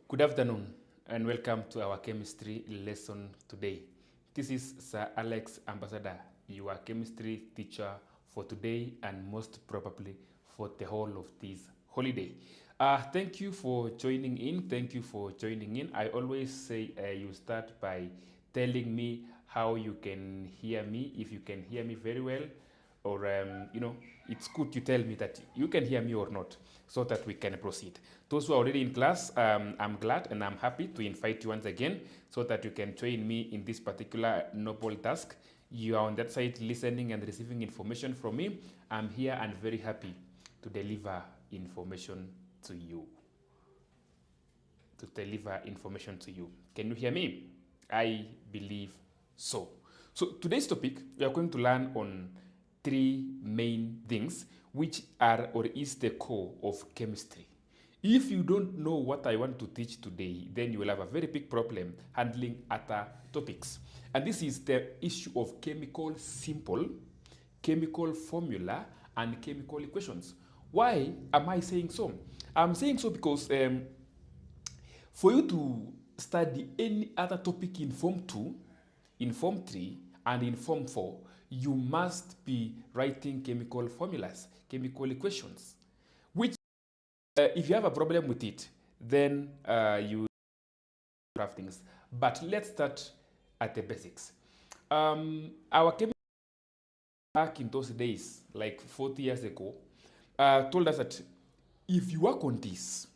Good afternoon and welcome to our chemistry lesson today. This is Sir Alex Ambassador, your chemistry teacher for today and most probably for the whole of this holiday. Thank you for joining in. Thank you for joining in. I always say you start by telling me how you can hear me, if you can hear me very well, or it's good to tell me that you can hear me or not so that we can proceed. Those who are already in class, I'm glad and I'm happy to invite you once again so that you can join me in this particular noble task. You are on that side listening and receiving information from me. I'm here and very happy to deliver information to you. Can you hear me? I believe so. So today's topic, we are going to learn on three main things which are or is the core of chemistry. If you don't know what I want to teach today, then you will have a very big problem handling other topics. And this is the issue of chemical symbol, chemical formula, and chemical equations. Why am I saying so? I'm saying so because for you to study any other topic in Form 2, in Form 3, and in Form 4, you must be writing chemical formulas, chemical equations, which if you have a problem with it, then you have things. But let's start at the basics. Our chemical back in those days, like 40 years ago, told us that if you work on this,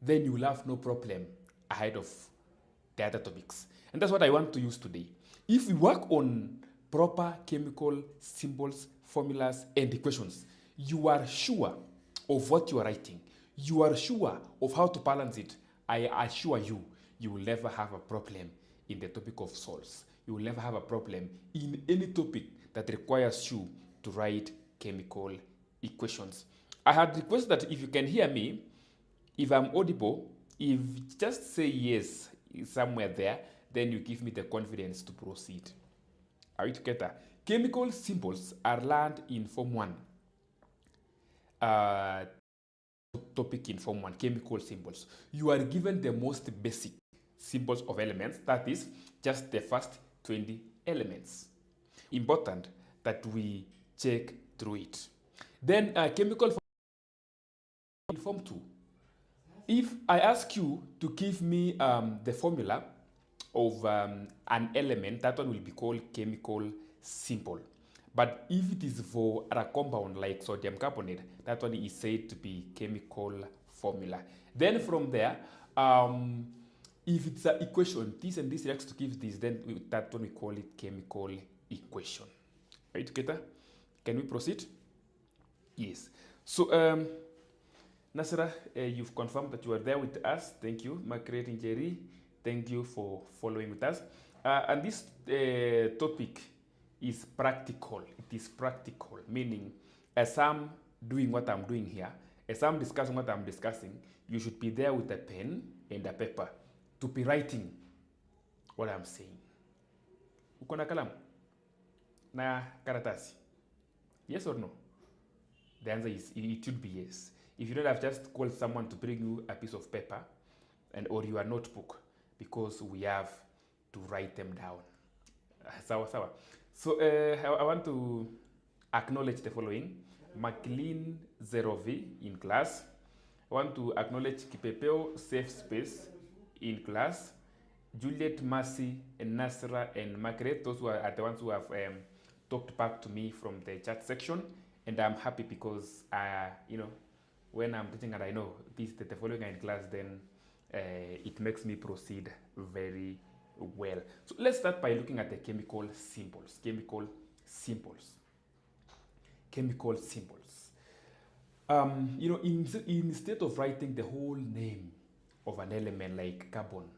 then you will have no problem ahead of the other topics. And that's what I want to use today. If we work on proper chemical symbols, formulas, and equations, you are sure of what you are writing. You are sure of how to balance it. I assure you, you will never have a problem in the topic of salts. You will never have a problem in any topic that requires you to write chemical equations. I had requested that if you can hear me, if I'm audible, if just say yes somewhere there, then you give me the confidence to proceed. Are we together? Chemical symbols are learned in Form 1. Topic in Form 1, chemical symbols. You are given the most basic symbols of elements, that is just the first 20 elements. Important that we check through it. Then chemical in Form 2. If I ask you to give me the formula of an element, that one will be called chemical symbol. But if it is for a compound like sodium carbonate, that one is said to be chemical formula. Then from there, if it's an equation, this and this reacts to give this, then that one we call it chemical equation. Are you together? Can we proceed? Yes. So, Nasra, you've confirmed that you are there with us. Thank you. Margaret and Jerry, thank you for following with us. And this topic is practical. It is practical, meaning as I'm doing what I'm doing here, as I'm discussing what I'm discussing, you should be there with a pen and a paper to be writing what I'm saying. Uko na kalamu? Na karatasi? Yes or no? The answer is it should be yes. If you don't have, just call someone to bring you a piece of paper and or your notebook, because we have to write them down. Sawa sawa. So I want to acknowledge the following. McLean 0V in class. I want to acknowledge Kipepeo Safe Space in class. Juliet, Mercy, and Nasra and Margaret, those who are the ones who have talked back to me from the chat section. And I'm happy because, when I'm teaching and I know the following are in class, then it makes me proceed very well. So let's start by looking at the chemical symbols. Chemical symbols. Instead of writing the whole name of an element like carbon,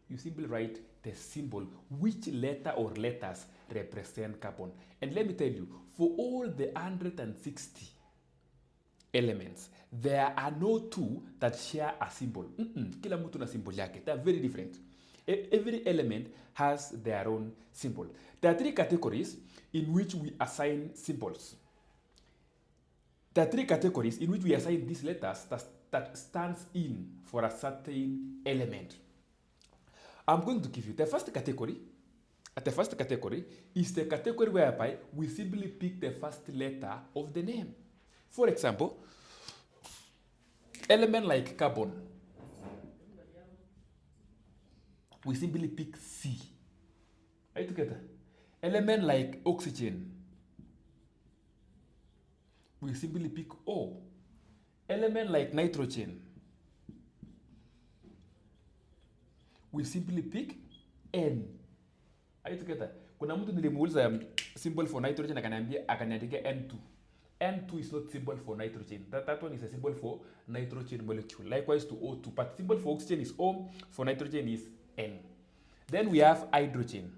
you simply write the symbol, which letter or letters represent carbon. And let me tell you, for all the 160 elements, there are no two that share a symbol. Kila mtu na symbol yake. They are very different. Every element has their own symbol. There are three categories in which we assign symbols. There are three categories in which we assign these letters that stands in for a certain element. I'm going to give you the first category. The first category is the category whereby we simply pick the first letter of the name. For example, element like carbon, we simply pick C. Are you together? Element like oxygen, we simply pick O. Element like nitrogen, we simply pick N. Are you together? Kuna mtu nilimuuliza symbol for nitrogen akaniandika N2. N2 is not symbol for nitrogen. That one is a symbol for nitrogen molecule. Likewise to O2. But symbol for oxygen is O, for nitrogen is N. Then we have hydrogen.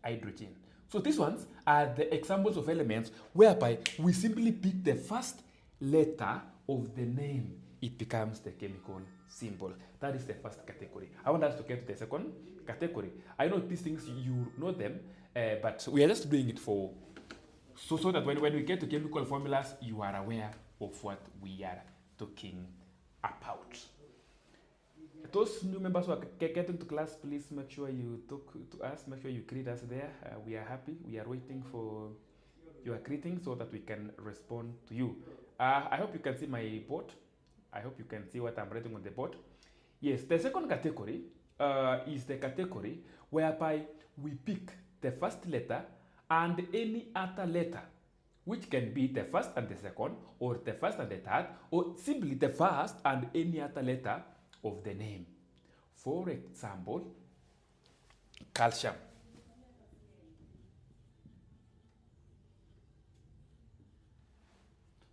Hydrogen. So these ones are the examples of elements whereby we simply pick the first letter of the name. It becomes the chemical symbol. That is the first category. I want us to get to the second category. I know these things, you know them, but we are just doing it for so that when we get to chemical formulas, you are aware of what we are talking about. Those new members who are getting to class, please make sure you talk to us, make sure you greet us there. We are happy. We are waiting for your greeting so that we can respond to you. I hope you can see my board. I hope you can see what I'm writing on the board. Yes, the second category is the category whereby we pick the first letter and any other letter, which can be the first and the second, or the first and the third, or simply the first and any other letter of the name. For example, calcium.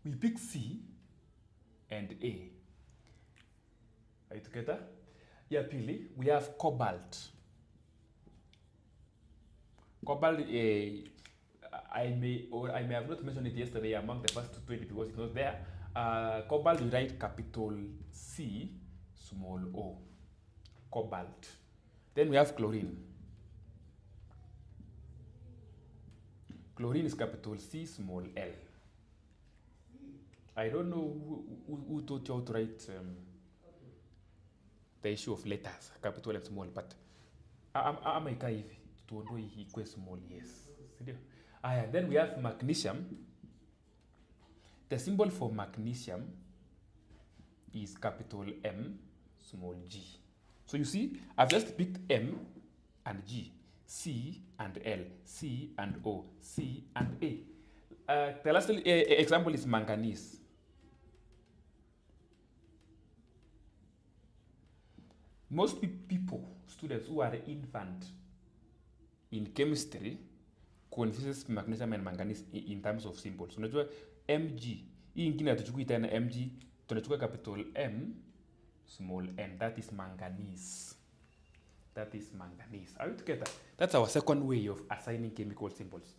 We pick C and A. Are you together? Yeah, pili, we have cobalt. Cobalt, I may have not mentioned it yesterday among the first 20 because it's not there. Cobalt, we write capital C, small o. Cobalt. Then we have chlorine. Chlorine is capital C, small l. I don't know who taught you how to write the issue of letters, capital and small, but I'm a guy to know equal small, yes. Then we have magnesium. The symbol for magnesium is capital M, small g. So you see, I've just picked M and G, C and L, C and O, C and A. The last example is manganese. Most people, students who are infant in chemistry, confuses magnesium and manganese in terms of symbols. Unajua Mg, hii ingine hatuchukui tena Mg, tunachukua capital M, small n. That is manganese. That is manganese. Are you together? That's our second way of assigning chemical symbols.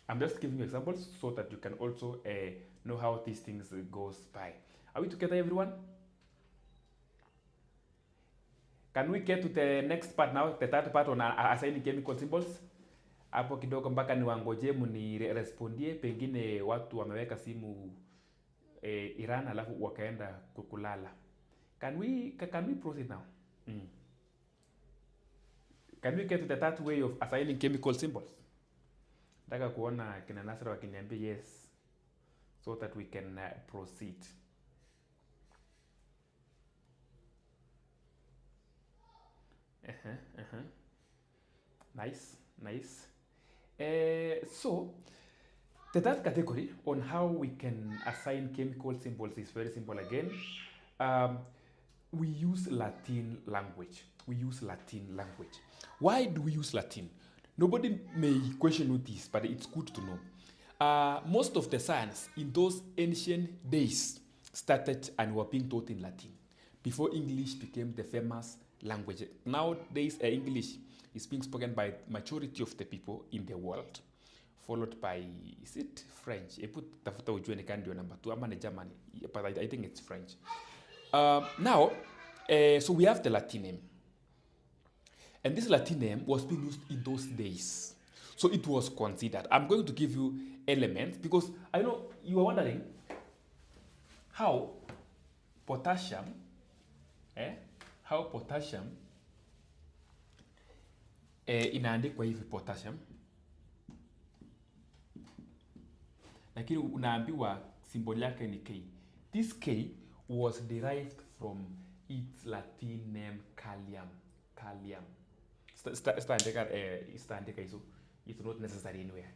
I'm just giving you examples so that you can also know how these things goes by. Are we together, everyone? Can we get to the next part now, the third part on assigning chemical symbols? Hapo kidogo mpaka niwangoje munirespondie, pengine watu wameweka simu Iran alafu wakaenda kulala. Can we proceed now? Can we get to the third way of assigning chemical symbols? Nataka kuona kina Nasra wakiniambia yes, so that we can proceed. Nice. So the third category on how we can assign chemical symbols is very simple again. We use Latin language. Why do we use Latin? Nobody may question this, but it's good to know. Most of the science in those ancient days started and were being taught in Latin before English became the famous language. Nowadays, English is being spoken by majority of the people in the world, followed by, is it French? I put tafuta ujue ni kandio number 2, ama ni German, but I think it's French. So we have the Latin name. And this Latin name was being used in those days. So it was considered. I'm going to give you elements because I know you are wondering how potassium, inaandikwa hivi potassium, lakini unaambiwa symbol yake ni K. This K was derived from its Latin name kalium. Staandika hizo. It's not necessary anywhere.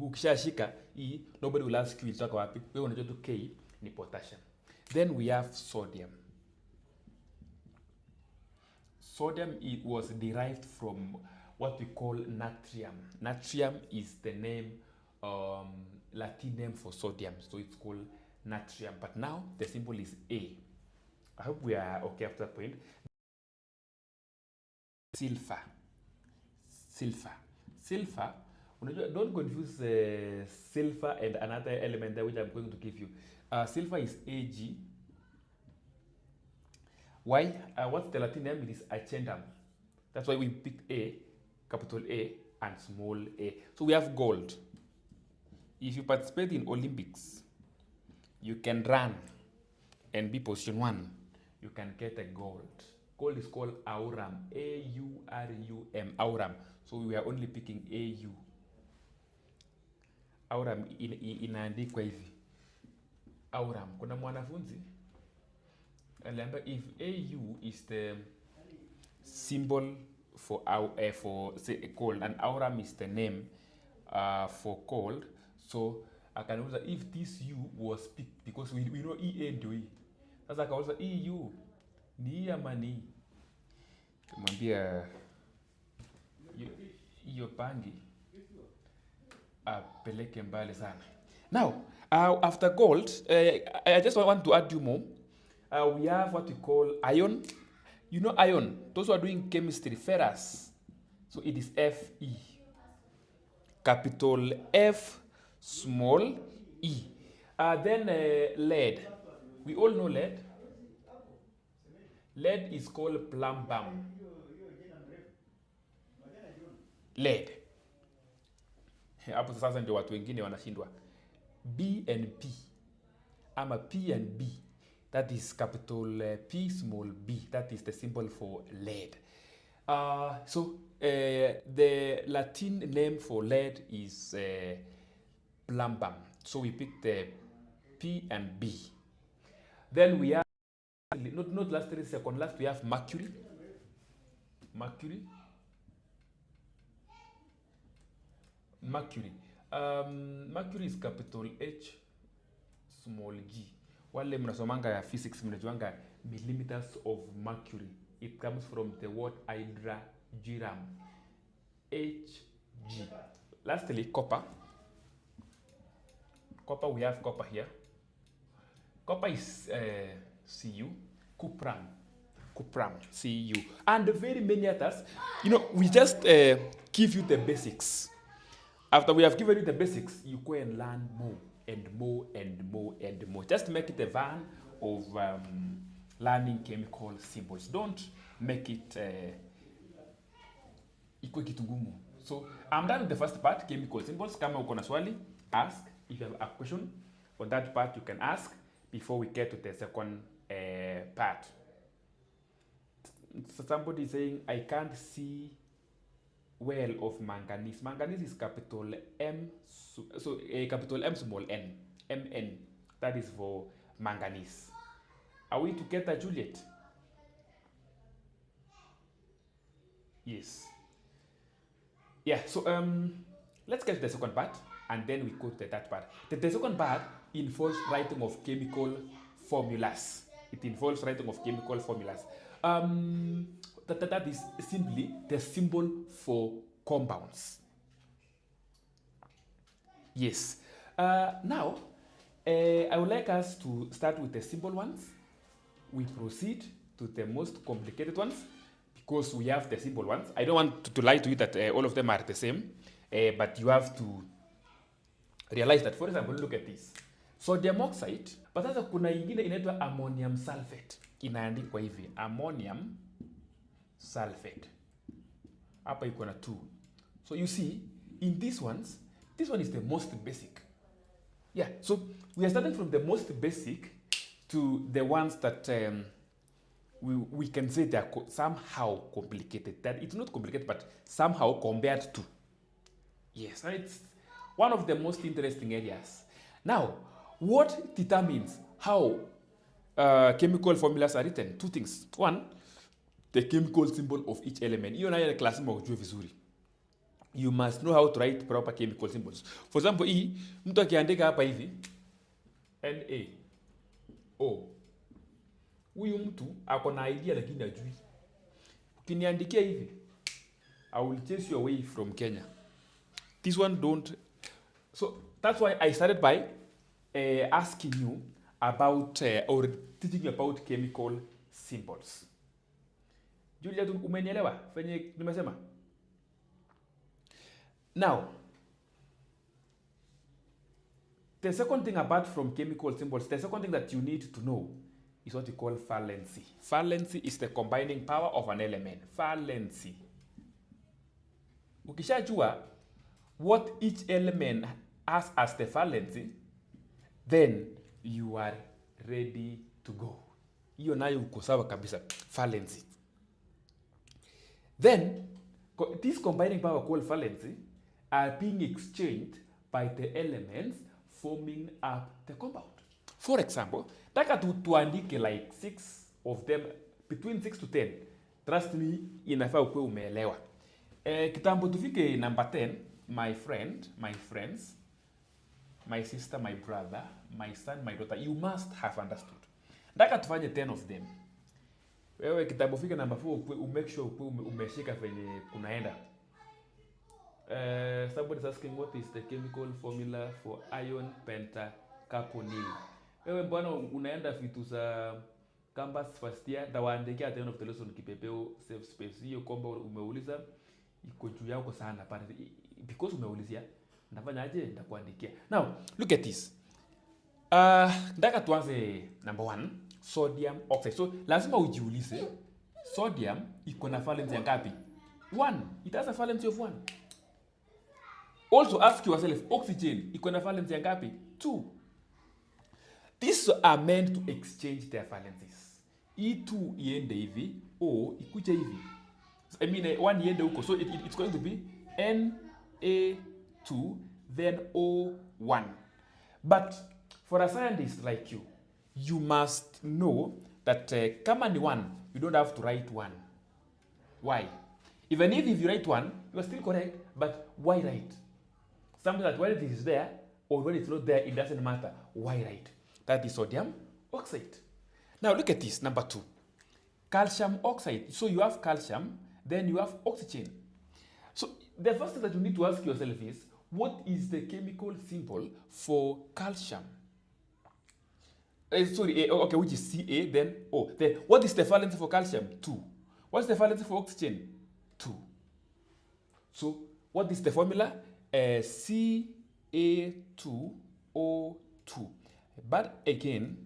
Ukishashika hii, nobody will ask you ilitoka wapi. Wewe unajua tu K ni potassium. Then we have sodium. Sodium, it was derived from what we call natrium. Natrium is the name, Latin name for sodium, so it's called natrium. But now the symbol is A. I hope we are okay after that point. Silver. Don't confuse silver and another element there which I'm going to give you. Silver is Ag. Why? What's the Latin name? It is addendum. That's why we picked A, capital A, and small a. So we have gold. If you participate in Olympics, you can run and be position 1. You can get a gold. Gold is called aurum. A-U-R-U-M. Aurum. So we are only picking A-U. Aurum inaandikwa hivi. Aurum. Kuna mwanafunzi aliambia if AU is the symbol for cold and aurum is the name for cold, so akauliza if this U was picked because we know EA ndio hii. Sasa akauliza EU ni hii ama ni? Kumwambia hiyo pangi apeleke mbali sana. Now, after gold, I just want to add you more. We have what we call iron. You know iron, those who are doing chemistry, ferrous. So it is Fe. Capital F, small e. Then lead. We all know lead. Lead is called plumbum. Lead. Hapo sasa ndio watu wengine wanashindwa. B and P. Ama P and B. That is capital P, small b. That is the symbol for lead. The Latin name for lead is plumbum. So we pick the P and B. Then we have, not last 3 seconds, last we have mercury. Mercury. Mercury is capital H, small g. Wale mnasomanga ya physics mnajuanga millimeters of mercury. It comes from the word hydragiram. Hg. Lastly, copper. Copper, we have copper here. Copper is Cu. Cuprum, Cu. And very many others. You know, we just give you the basics. After we have given you the basics, you go and learn more. And more. Just make it a van of learning chemical symbols. Don't make it ikuwe kitu ngumu. So I'm done with the first part, chemical symbols. Kama uko na swali, ask. If you have a question on that part, you can ask before we get to the second part. So somebody is saying, I can't see well of manganese. Manganese is capital M, so capital M, small n, Mn. That is for manganese. Are we together, Juliet? Yes. Yeah, so let's get to the second part and then we go to the third part. The second part involves writing of chemical formulas. It involves writing of chemical formulas. That is simply the symbol for compounds. Yes. Now, I would like us to start with the simple ones. We proceed to the most complicated ones because we have the simple ones. I don't want to lie to you that all of them are the same, but you have to realize that, for example, look at this. Sodium oxide, but sasa kuna ingine inaitwa ammonium sulfate. Inaandikwa hivi, ammonium sulfate. Hapa iko na 2. So you see, in these ones, this one is the most basic. Yeah, so we are starting from the most basic to the ones that we can say they are somehow complicated. That it's not complicated, but somehow compared to. Yes, and it's one of the most interesting areas. Now, what determines how chemical formulas are written? Two things. One, the chemical symbol of each element. Hiyo nayo lazima ujue vizuri. You must know how to write proper chemical symbols. For example, hii mtu akiandika hapa hivi NaO, huyu mtu ako na idea lakini hajui. Ukiniandikia hivi, I will chase you away from Kenya. This one don't. So that's why I started by asking you about or teaching you about chemical symbols. Julia, umenielewa venye nimesema? Now, the second thing apart from chemical symbols, the second thing that you need to know is what we call valency. Valency is the combining power of an element. Valency. Ukishajua what each element has as the valency, then you are ready to go. Hiyo nayo uko sawa kabisa. Valency. Then, this combining power called valency are being exchanged by the elements forming up the compound. For example, taka tuandike like 6 of them, between 6 to 10. Trust me, inafaa ukue umeelewa. Kitambo tufike number 10, my friend, my friends, my sister, my brother, my son, my daughter, you must have understood. Taka tufanye 10 of them. Wewe kitambo fike number 4, make sure umeshika venye kunaenda. Somebody is asking what is the chemical formula for iron pentacarbonyl. Wewe mbona unaenda vitu za campus first year, tawaandikia at the end of the lesson kipepeo safe space. Hiyo kwamba umeuliza iko juu yako sana pale because umeulizia nafanya aje nitakuandikia. Now, look at this. Ndaka tuanze number 1, sodium oxide. So lazima ujiulize sodium iko na valency ya ngapi? 1. It has a valency of 1. Also ask yourself, oxygen iko na valency ya ngapi? 2. These are meant to exchange their valencies. E2 iende hivi, O ikuje hivi. I mean, 1 iende huko. So it's going to be Na2, then O1. But for a scientist like you, you must know that kama ni 1, you don't have to write 1. Why? Even if you write 1, you are still correct, but why write? Something that when it is there or when it's not there, it doesn't matter. Why write? That is sodium oxide. Now look at this, number 2. Calcium oxide. So you have calcium, then you have oxygen. So the first thing that you need to ask yourself is, what is the chemical symbol for calcium? Okay, which is Ca, then O. Then what is the valency for calcium? 2. What's the valency for oxygen? 2. So what is the formula? Ca2O2. But again,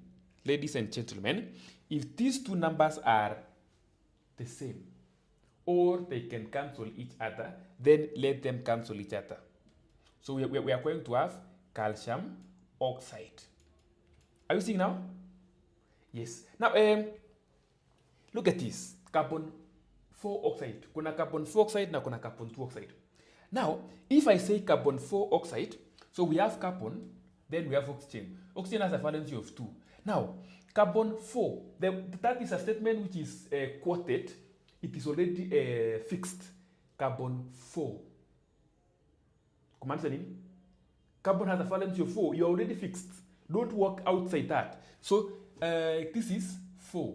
ladies and gentlemen, if these two numbers are the same or they can cancel each other, then let them cancel each other. So we are going to have calcium oxide. Are you seeing now? Yes. Now, look at this. Carbon 4 oxide. Kuna carbon 4 oxide na kuna carbon 2 oxide. Now, if I say carbon 4 oxide, so we have carbon, then we have oxygen. Oxygen has a valency of 2. Now, carbon 4, that is a statement which is quoted. It is already fixed. Carbon 4. Kumaanisha nini? Carbon has a valency of 4. You are already fixed. Don't work outside that. So, this is 4.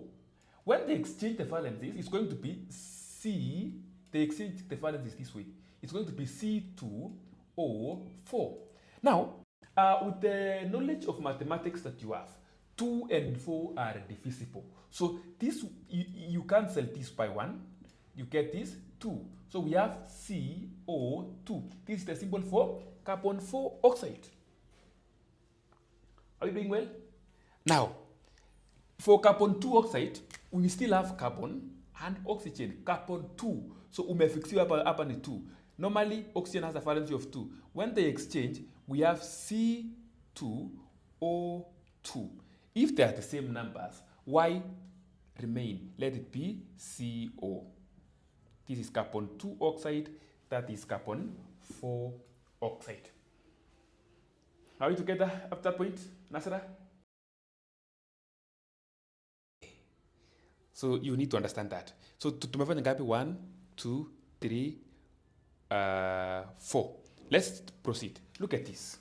When they exchange the valencies, it's going to be C. They exchange the valencies this way. It's going to be C2O4. Now, with the knowledge of mathematics that you have, 2 and 4 are divisible. So this you cancel this by 1. You get this 2. So we have CO2. This is the symbol for carbon 4 oxide. Are you doing well? Now, for carbon 2 oxide, we still have carbon and oxygen. Carbon 2. So umefixiwa hapa ni 2. Normally, oxygen has a valency of 2. When they exchange, we have C2O2. If they are the same numbers, why remain? Let it be CO. This is carbon 2 oxide, that is carbon 4 oxide. Are we together up that point, Nasra? So you need to understand that. So tumefanya ngapi? 1, 2, 3, 4. Let's proceed. Look at this.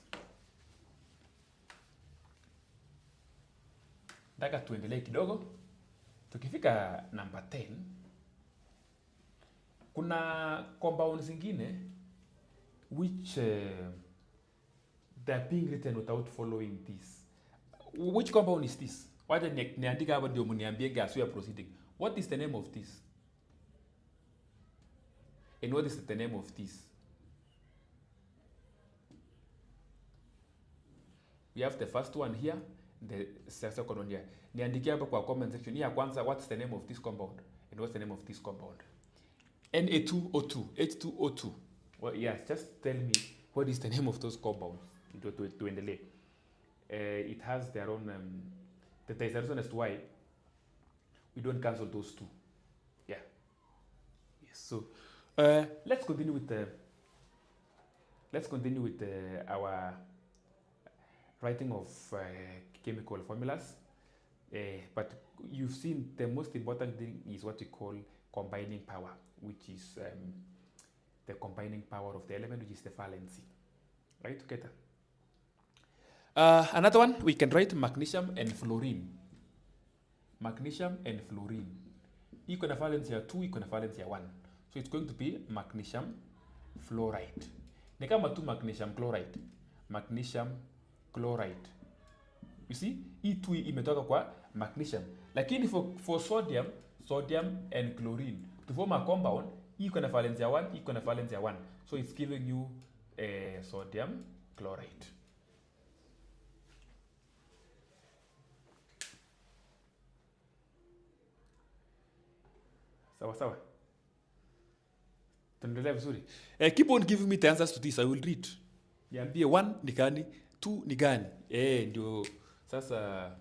Nataka tuendelee kidogo. Tukifika number 10, kuna compounds zingine which they are being written without following this. Which compound is this? Wacha niandika hapa ndio mniambie as we are proceeding. What is the name of this? And what is the name of this? We have the first one here, the second one here. Niandikia hapa kwa comment section. Ya kwanza, what's the name of this compound? And what's the name of this compound? Na2O2, H2O2. Well, yes, just tell me what is the name of those compounds. Tuendelee. It has their own, there is a reason as to why we don't cancel those two. Yeah. Yes. So let's continue with our writing of chemical formulas. But you've seen the most important thing is what we call combining power, which is the combining power of the element, which is the valency. Right, together. Another one, we can write magnesium and fluorine. Magnesium and fluorine. Iko na valence ya 2, iko na valence ya 1. So it's going to be magnesium fluoride. Ni kama tu magnesium chloride. Magnesium chloride. You see, E2 imetoka kwa magnesium. Lakini for sodium and chlorine, to form a compound, iko na valence ya 1, iko na valence ya 1. So it's giving you sodium chloride. Sawa. Tuendelee vizuri. Keep on giving me the answers to this. I will read. Niambie 1 ni gani, 2 ni gani. Ndio sasa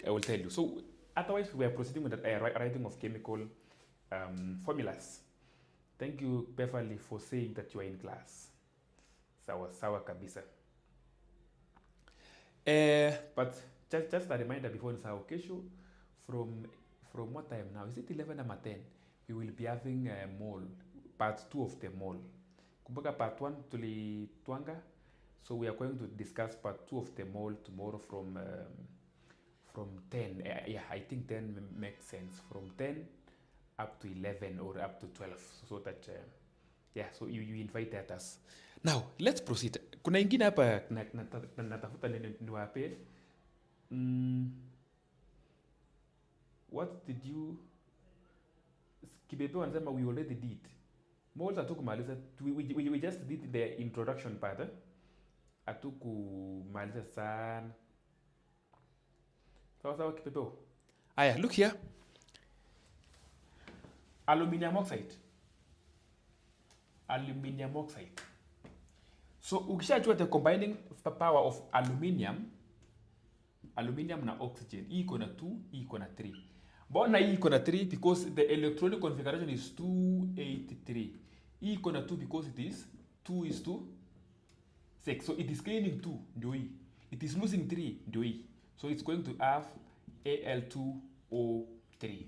I will tell you. So otherwise we are proceeding with the writing of chemical formulas. Thank you, Beverly, for saying that you are in class. Sawa kabisa. But just a reminder before nisahau, kesho from what time now? Is it 11 or 10? We will be having mole, part 2 of the mole. Kumbuka part 1 tulitwanga, so we are going to discuss part 2 of the mole tomorrow from 10. Yeah, I think 10 makes sense. From 10 up to 11 or up to 12, so that so you invite us. Now let's proceed. Kuna ingine hapa natafuta niwape. What did you Kibebe wanasema we already did. Moles hatukumaliza. We just did the introduction part. Hatukumaliza sana. Sawa Kibebe. Aya, look here. Aluminium oxide. So ukishajua the combining power of aluminium na oxygen, hii iko na 2, hii iko na 3. Mbona hii iko na 3? Because the electronic configuration is 283. Hii iko na 2 because it is 2:6. So it is gaining 2, ndio hii. It is losing 3, ndio hii. So it's going to have Al2O3.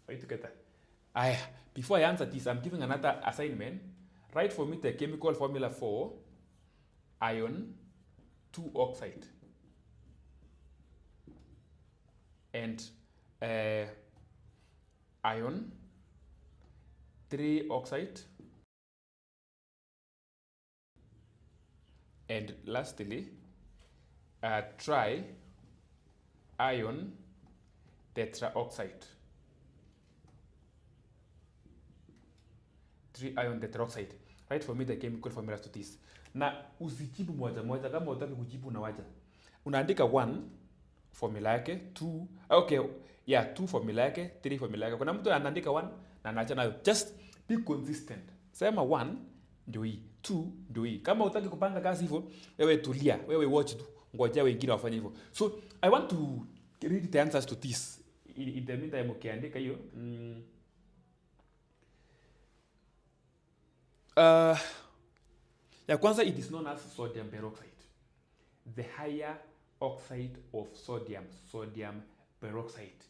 Right together. Before I answer this, I'm giving another assignment. Write for me the chemical formula for iron 2 oxide and iron 3 oxide, and lastly try iron tetraoxide. 3 iron tetraoxide. Write for me the chemical formulas to this. Na usijibu moja, kama utaki kujibu na waja. Unaandika 1 formula yake, 2 formula yake, 3 formula yake. Kuna mtu anaandika 1 na anaacha nayo. Just be consistent. Sema 1 ndio hii, 2 ndio hii. Kama utaki kupanga kazi hivyo, wewe tulia, wewe watch tu, ngojea wengine wafanye hivyo. So I want to read the answers to this. In the meantime ukiandika hiyo ya kwanza, it is known as sodium peroxide. The higher oxide of sodium peroxide.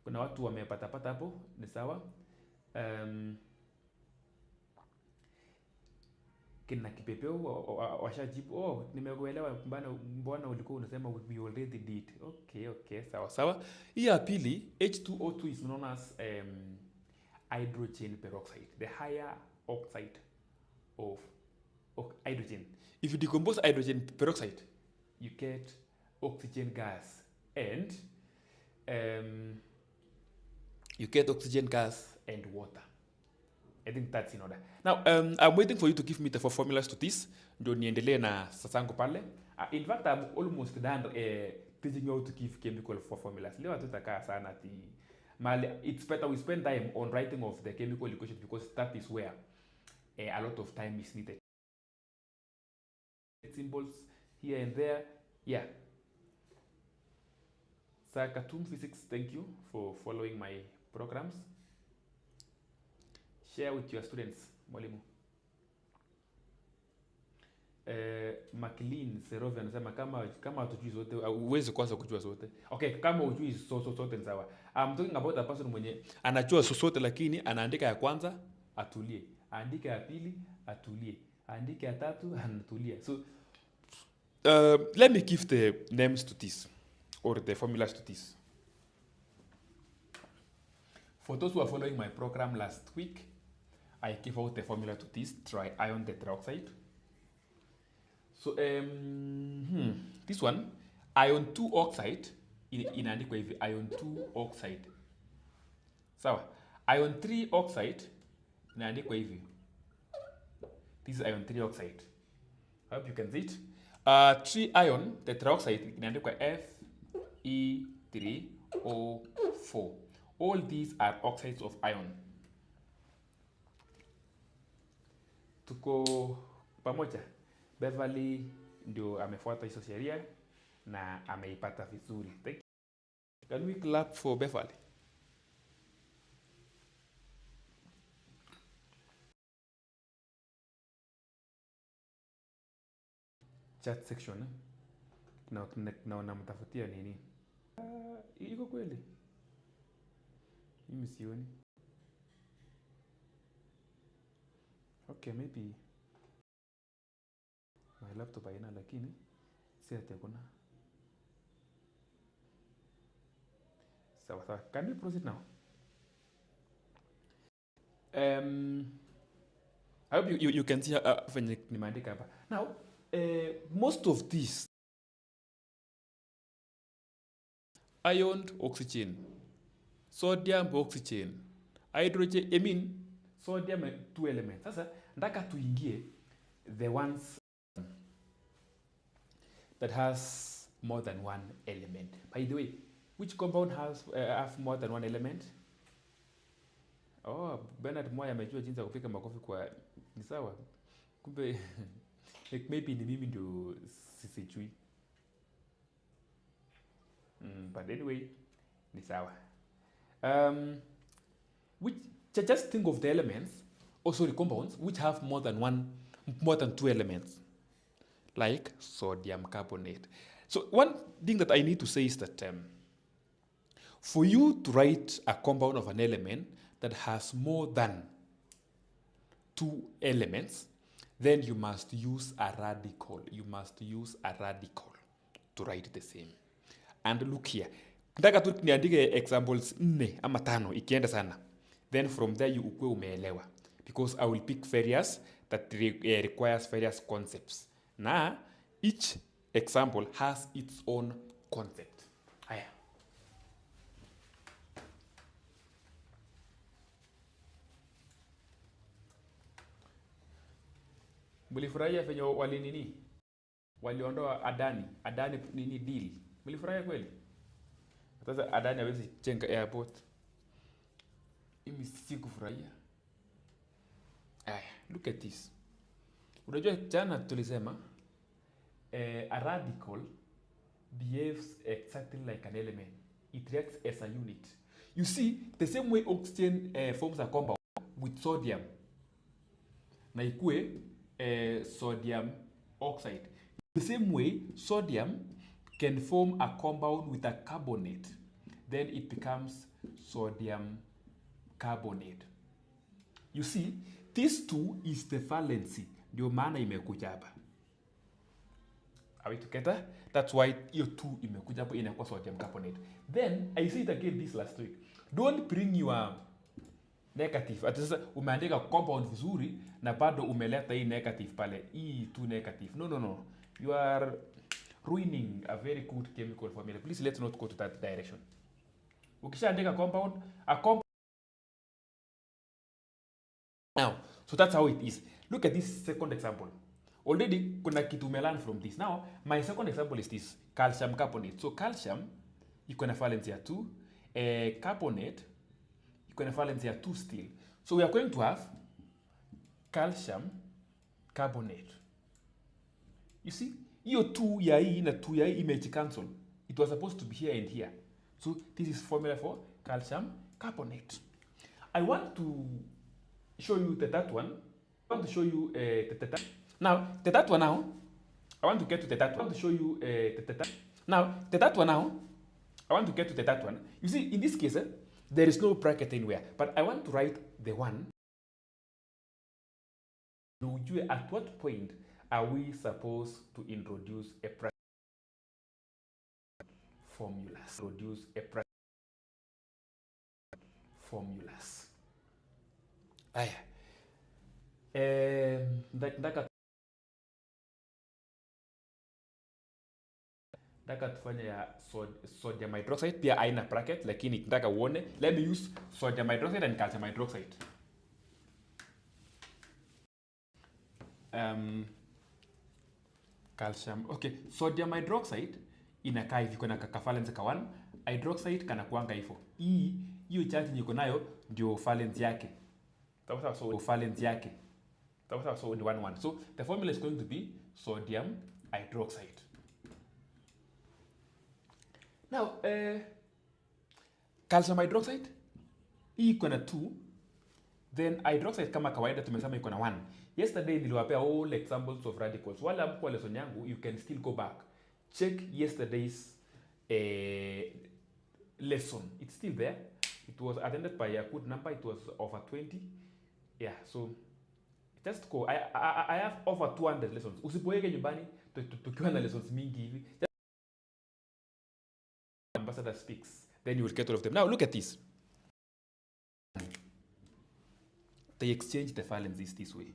Kuna watu wamepata hapo, ni sawa. Kina kipepeo washajibu, nimekuelewa mbona ulikuwa unasema we already did. Okay, sawa. Hii ya pili, H2O2 is known as hydrogen peroxide. The higher oxide of hydrogen. If you decompose hydrogen peroxide, you get oxygen gas and water. I think that's in order. Now, I'm waiting for you to give me the 4 formulas to this. Ndio niendelee na sasangu pale. In fact, I'm almost done teaching you how to give chemical 4 formulas. Leo hatutakaa sana it's better we spend time on writing of the chemical equations because that is where a lot of time is needed. Symbols here and there. Yeah. So, Cartoon Physics, thank you for following my programs. Share with your students, mwalimu. Maclean Serovia anasema kama hatujui zote, uweze kwanza kujua zote. Okay, kama hujui zote ni sawa. I'm talking about a person mwenye anajua zote lakini anaandika ya kwanza atulie, andika ya pili atulie, andika ya tatu anatulia. So let me give the names to this or the formulas to this. For those who are following my program last week, I gave out the formula to this triion tetraoxide. So this one, ion 2 oxide inaandikwa hivi, ion 2 oxide. Sawa. Ion 3 oxide inaandikwa hivi. This is ion 3 oxide. I hope you can see it. 3 ion tetraoxide inaandikwa Fe3O4. All these are oxides of iron. Tuko pamoja. Beverly ndio amefuata hizo sheria na ameipata vizuri. Thank you. Can we clap for Beverly? Chat section. Na mtafutia nini? Iko kweli? Mimi sioni. Okay, maybe my laptop haina, lakini si ati hakuna. Sawa. Can we proceed now? I hope you can see venye nimeandika hapa. Now, most of these iron oxygen, sodium oxygen, hydrogen, sodium 2 elements. Sasa nataka tuingie the ones that has more than one element. By the way, which compound has have more than one element? Oh, Bernard Moya amejua jinsi ya kupiga makofi kwa ni sawa. Kumbe maybe ni mimi ndio sisijui. But anyway, ni sawa. Just think of the elements, compounds which have more than 2 elements, like sodium carbonate. So one thing that I need to say is that for you to write a compound of an element that has more than 2 elements, then you must use a radical. You must use a radical to write the same. And look here. Nataka tu niandike examples 4 ama 5 ikienda sana. Then from there you ukwe umeelewa. Because I will pick various that requires various concepts. Na each example has its own concept. Haya. Mlifurahia venye waliondoa Adani nini deal. Mlifurahia kweli? Sasa Adani hawezi jenga airport. Mimi sikufurahia. Look at this. Unajua jana tulisema a radical behaves exactly like an element. It reacts as a unit. You see, the same way oxygen forms a compound with sodium. Na ikue sodium oxide. The same way, sodium can form a compound with a carbonate. Then it becomes sodium carbonate. You see, this two is the valency. Ndio maana imekuja hapa. Are we together? That's why hiyo 2 imekuja hapo inakuwa sodium carbonate. Then I said again this last week. Don't bring your negative. Ati sasa umeandika compound vizuri na bado umeleta hii negative pale. Hii 2 negative. No. You are ruining a very good chemical formula. Please let's not go to that direction. Ukishaandika compound, a compound. Now, so that's how it is. Look at this second example. Already kuna kitu learn from this. Now, my second example is this calcium carbonate. So calcium iko na valence ya 2, carbonate iko na valence ya 2 still. So we are going to have calcium carbonate. You see, hiyo 2 ya hii na 2 ya hii image cancel. It was supposed to be here and here. So this is formula for calcium carbonate. I want to show you the third one. I want to show you the third. Now, the third one now. I want to get to the third one. I want to show you the third. Now, the third one now. I want to get to the third one. You see, in this case, there is no bracket anywhere. But I want to write the one. At what point are we supposed to introduce a bracket formulas? Introduce a bracket formulas. Nataka tufanye ya sodium hydroxide pia aina bracket, lakini nataka uone. Let me use sodium hydroxide and calcium hydroxide. Sodium hydroxide inakaa hivi, kuna valence ka 1, hydroxide kana kuanga hivyo. Hiyo charge niko nayo ndio valence yake. So valence yake. So ni 1 1. So the formula is going to be sodium hydroxide. Now, calcium hydroxide hii iko na 2, then hydroxide kama kawaida tumesema iko na 1. Yesterday niliwapea all examples of radicals. Wala amko lesson yangu, you can still go back. Check yesterday's lesson. It's still there. It was attended by a good number. It was over 20. Yeah, so just go. I have over 200 lessons. Usipoeke nyumbani tukiwa na lessons mingi hivi. Ambassador speaks, then you will get all of them. Now look at this. They exchange the valences this way.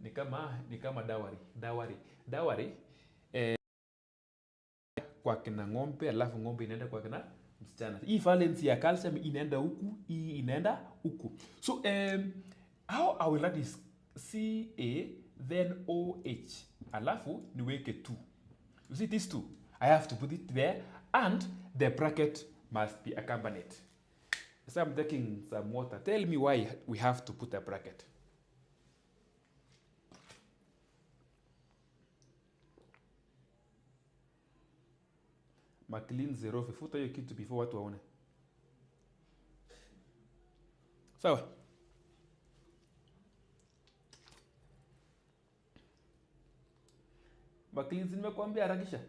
Ni kama dawari kwa kina ng'ombe, alafu ng'ombe inaenda kwa kina msichana. Hii valence ya calcium inaenda huku, hii inaenda huku. So how I will write this Ca then OH, alafu niweke 2. You see these 2? I have to put it there, and the bracket must be accompanied. So I'm taking some water. Tell me why we have to put a bracket. McLean 0, futa hiyo kitu before watu waone. Sawa. McLean nimekuambia harakisha.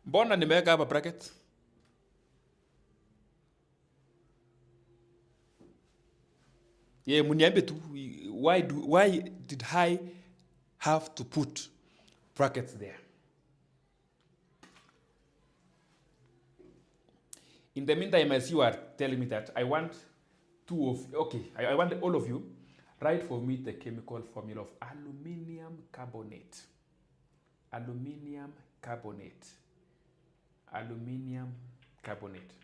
Mbona nimeweka hapa bracket? Muniambe tu, why did I have to put brackets there? In the meantime, as you are telling me that, I want I want all of you write for me the chemical formula of aluminium carbonate. Aluminium carbonate. Aluminium carbonate.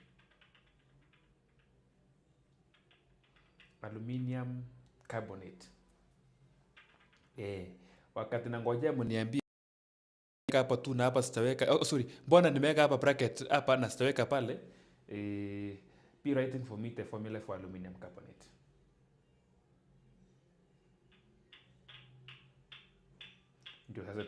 Aluminium carbonate. Wakati nangojea mniambie hapa tu na hapa sitaweka. Oh, sorry. Mbona nimeweka hapa bracket hapa na sitaweka pale? Be writing for me the formula for aluminum carbonate. Ndio sasa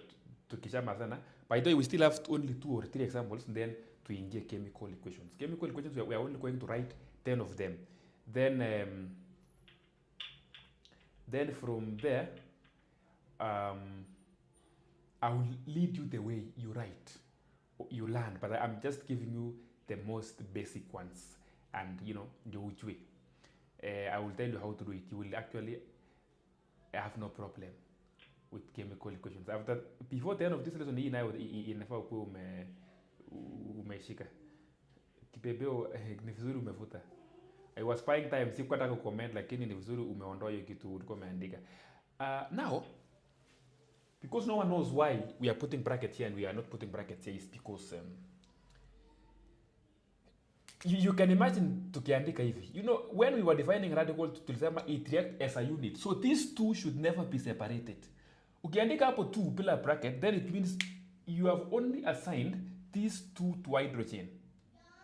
tukishamalizana. By the way, we still have only 2 or 3 examples, and then tuingie chemical equations. Chemical equations, we are only going to write 10 of them. Then from there, I will lead you the way you write, you learn, but I'm just giving you the most basic ones, and the which way. I will tell you how to do it. You will actually have no problem with chemical equations. Before the end of this lesson, inafaa ukuwe umeshika kipepeo. Ni vizuri umefuta. I was spying time, sikuwa nataka comment, lakini ni vizuri umeondoa hiyo kitu ulikuwa umeandika. Now, because no one knows why we are putting brackets here and we are not putting brackets here, is because you can imagine tukiandika hivi. When we were defining radicals, tulisema it reacts as a unit. So these two should never be separated. Ukiandika hapo 2 bila bracket, then it means you have only assigned these 2 to hydrogen,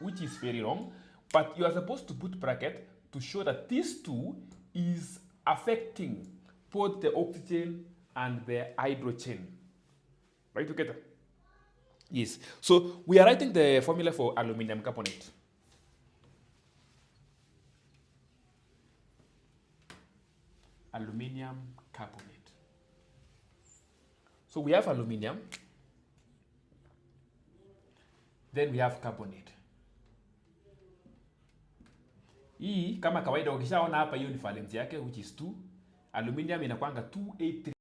which is very wrong. But you are supposed to put bracket to show that these 2 is affecting both the oxygen and the hydrogen. Right together? Yes. So we are writing the formula for aluminum carbonate. Aluminum carbonate. So we have aluminum, then we have carbonate. Hii kama kawaida ukishaona hapa hiyo ni valence yake, which is 2. Aluminum inakwanga 283.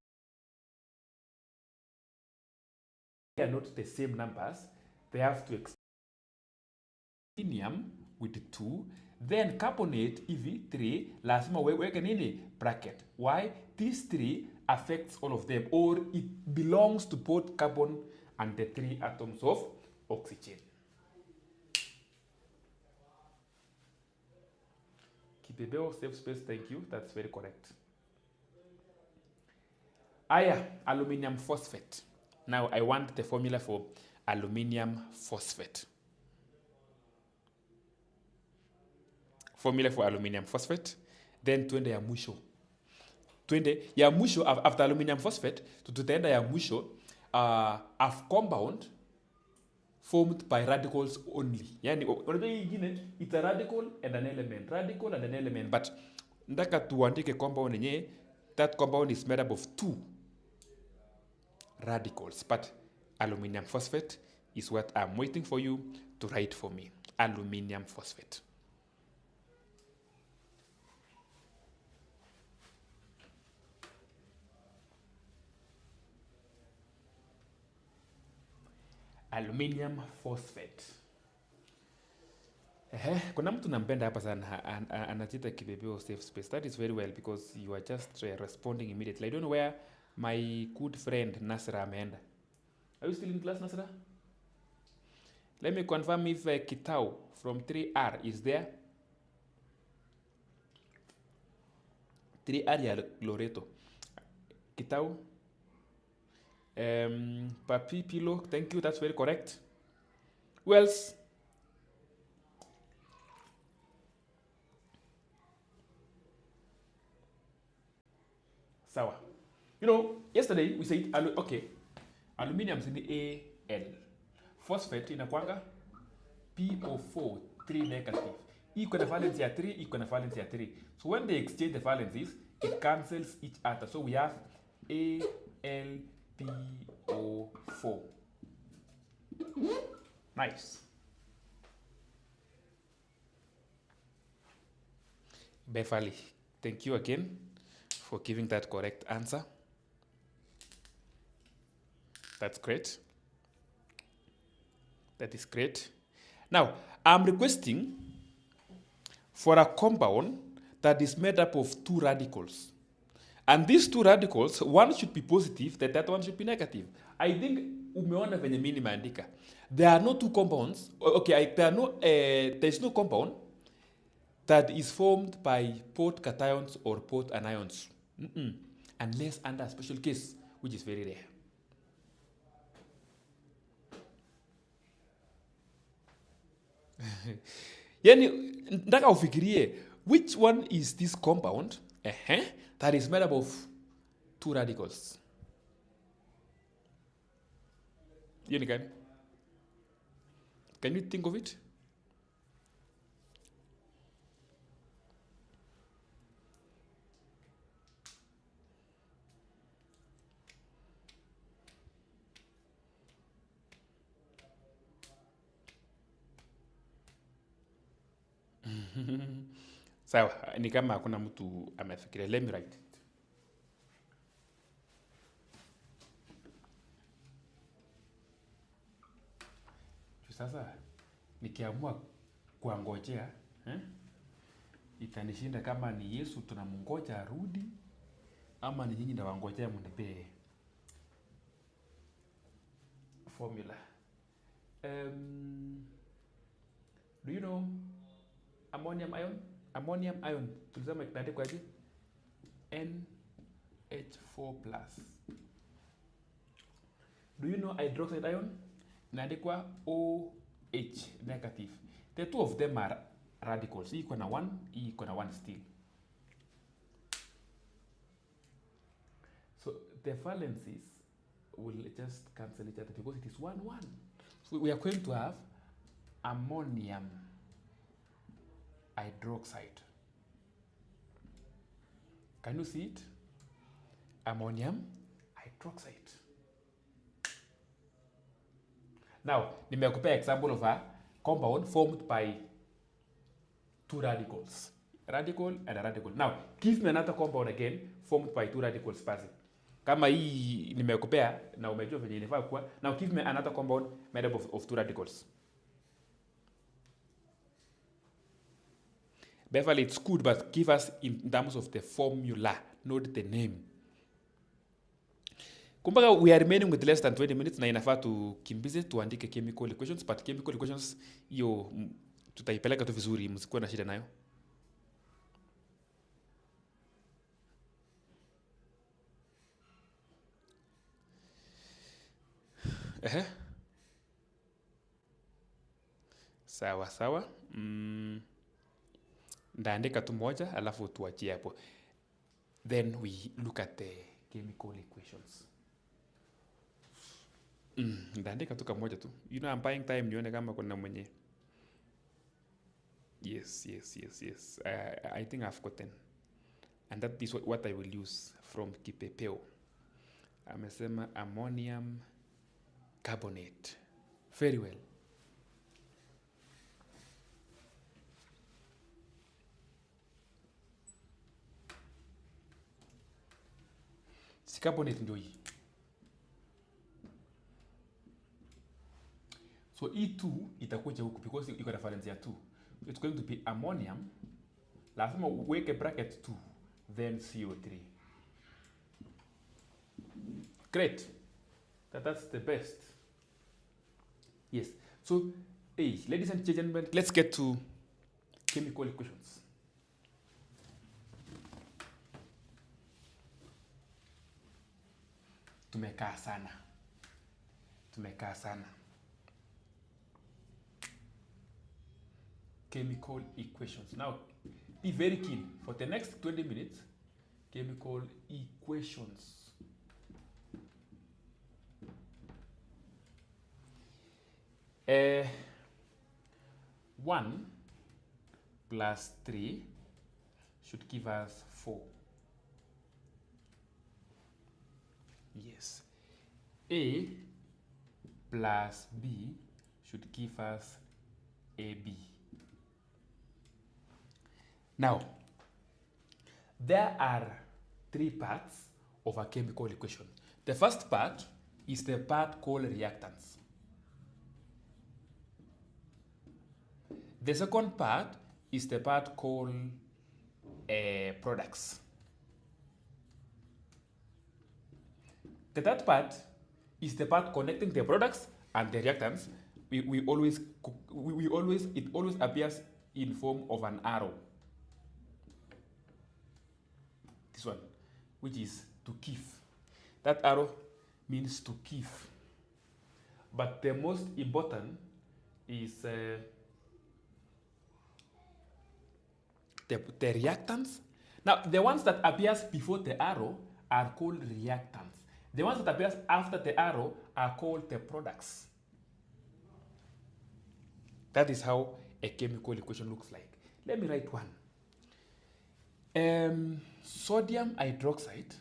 They are not the same numbers. They have to extend aluminum with 2, then carbonate hivi 3, lazima weke nini? Bracket. Why? These 3 affects all of them, or it belongs to both carbon and the 3 atoms of oxygen. Kipepeo, safe space, thank you. That's very correct. Aluminium phosphate. Now I want the formula for aluminium phosphate. Formula for aluminium phosphate. Then twende ya mwisho. After aluminium phosphate, tutaenda ya mwisho, a compound formed by radicals only. Yani, it's a radical and an element. Radical and an element. But ndaka tuandike compound yenye, that compound is made up of 2 radicals. But aluminium phosphate is what I'm waiting for you to write for me. Aluminium phosphate. Aluminium phosphate. Kuna mtu nampenda hapa sana, anachita kipepeo safe space. That is very well, because you are just responding immediately. I don't know where my good friend Nasra ameenda. Are you still in class, Nasra? Let me confirm if Kitao from 3R is there. 3R ya Loreto. Kitao. Papi Pilo, thank you, that's very correct. Who else? Sawa. Yesterday we said, aluminium is in the Al. Phosphate inakwanga PO4, 3 negative. Iko na valence ya 3, iko na valence ya 3. So when they exchange the valences, it cancels each other. So we have AlPO4. Nice. Beverly, thank you again for giving that correct answer. That's great. That is great. Now, I'm requesting for a compound that is made up of 2 radicals. And these 2 radicals, one should be positive, the other one should be negative. I think umeona venye mimi nimeandika. There are no 2 compounds. Okay, there is no compound that is formed by both cations or both anions. Unless under a special case, which is very rare. Yani, nataka ufikirie, which one is this compound that is made up of two radicals? Hiyo ni gani? Can you think of it? Sawa, ni kama hakuna mtu amefikiria. Let me write it. Sasa nikiamua kuangojea itanishinda kama ni Yesu tunamngoja arudi ama ni nyinyi ndawangojea mnipee formula. Do you know ammonium ion? Ammonium ion tulisema kinaandikwa aje? NH4+. Do you know hydroxide ion? Inaandikwa OH negative. The two of them are radicals. Hii iko na 1, hii iko na 1 still. So the valencies will just cancel each other because it is 1, 1. So we are going to have ammonium hydroxide. Can you see it? Ammonium hydroxide. Now, nimekupea example of a compound formed by two radicals. Radical and a radical. Now, give me another compound again formed by two radicals basi. Kama hii nimekupea na umejua venye inafaa kuwa. Now, give me another compound made up of two radicals. Beverly, it's good, but give us in terms of the formula, not the name. Kumbuka we are remaining with less than 20 minutes na inafaa tukimbize tuandike chemical equations, but chemical equations hiyo tutaipeleka tu vizuri, msikuwe na shida nayo. Sawa sawa. Ndaandika tu moja alafu tuachie hapo. Then we look at the chemical equations. Ndaandika tu kamoja tu. You know, I'm buying time nione kama kuna mwenye. Yes. I think I've gotten. And that is what I will use from Kipepeo. Amesema ammonium carbonate. Very well. Si carbonate ndio hii. So E2 itakuja huku because iko na valence ya 2. It's going to be ammonium. Lazima uweke bracket 2 then CO3. Great. That's the best. Yes. So, hey, ladies and gentlemen, let's get to chemical equations. Tumekaa sana. Chemical equations. Now, be very keen. For the next 20 minutes, chemical equations. One plus 3 should give us 4. Yes. A plus B should give us AB. Now, there are 3 parts of a chemical equation. The first part is the part called reactants. The second part is the part called products. The third part is the part connecting the products and the reactants. It always appears in form of an arrow. This one, which is to give. That arrow means to give. But the most important is the reactants. Now, the ones that appears before the arrow are called reactants. The ones that appears after the arrow are called the products. That is how a chemical equation looks like. Let me write one. Sodium hydroxide,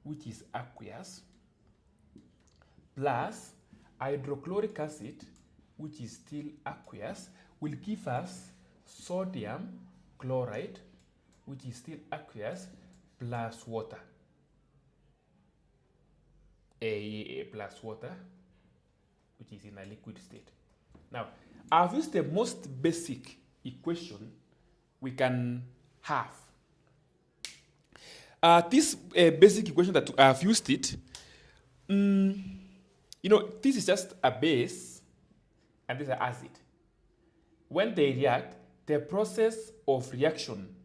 which is aqueous, plus hydrochloric acid, which is still aqueous, will give us sodium chloride, which is still aqueous, plus water. Plus water, which is in a liquid state. Now, I've used the most basic equation we can have. This basic equation that I've used it, this is just a base and this is an acid. When they react, the process of reaction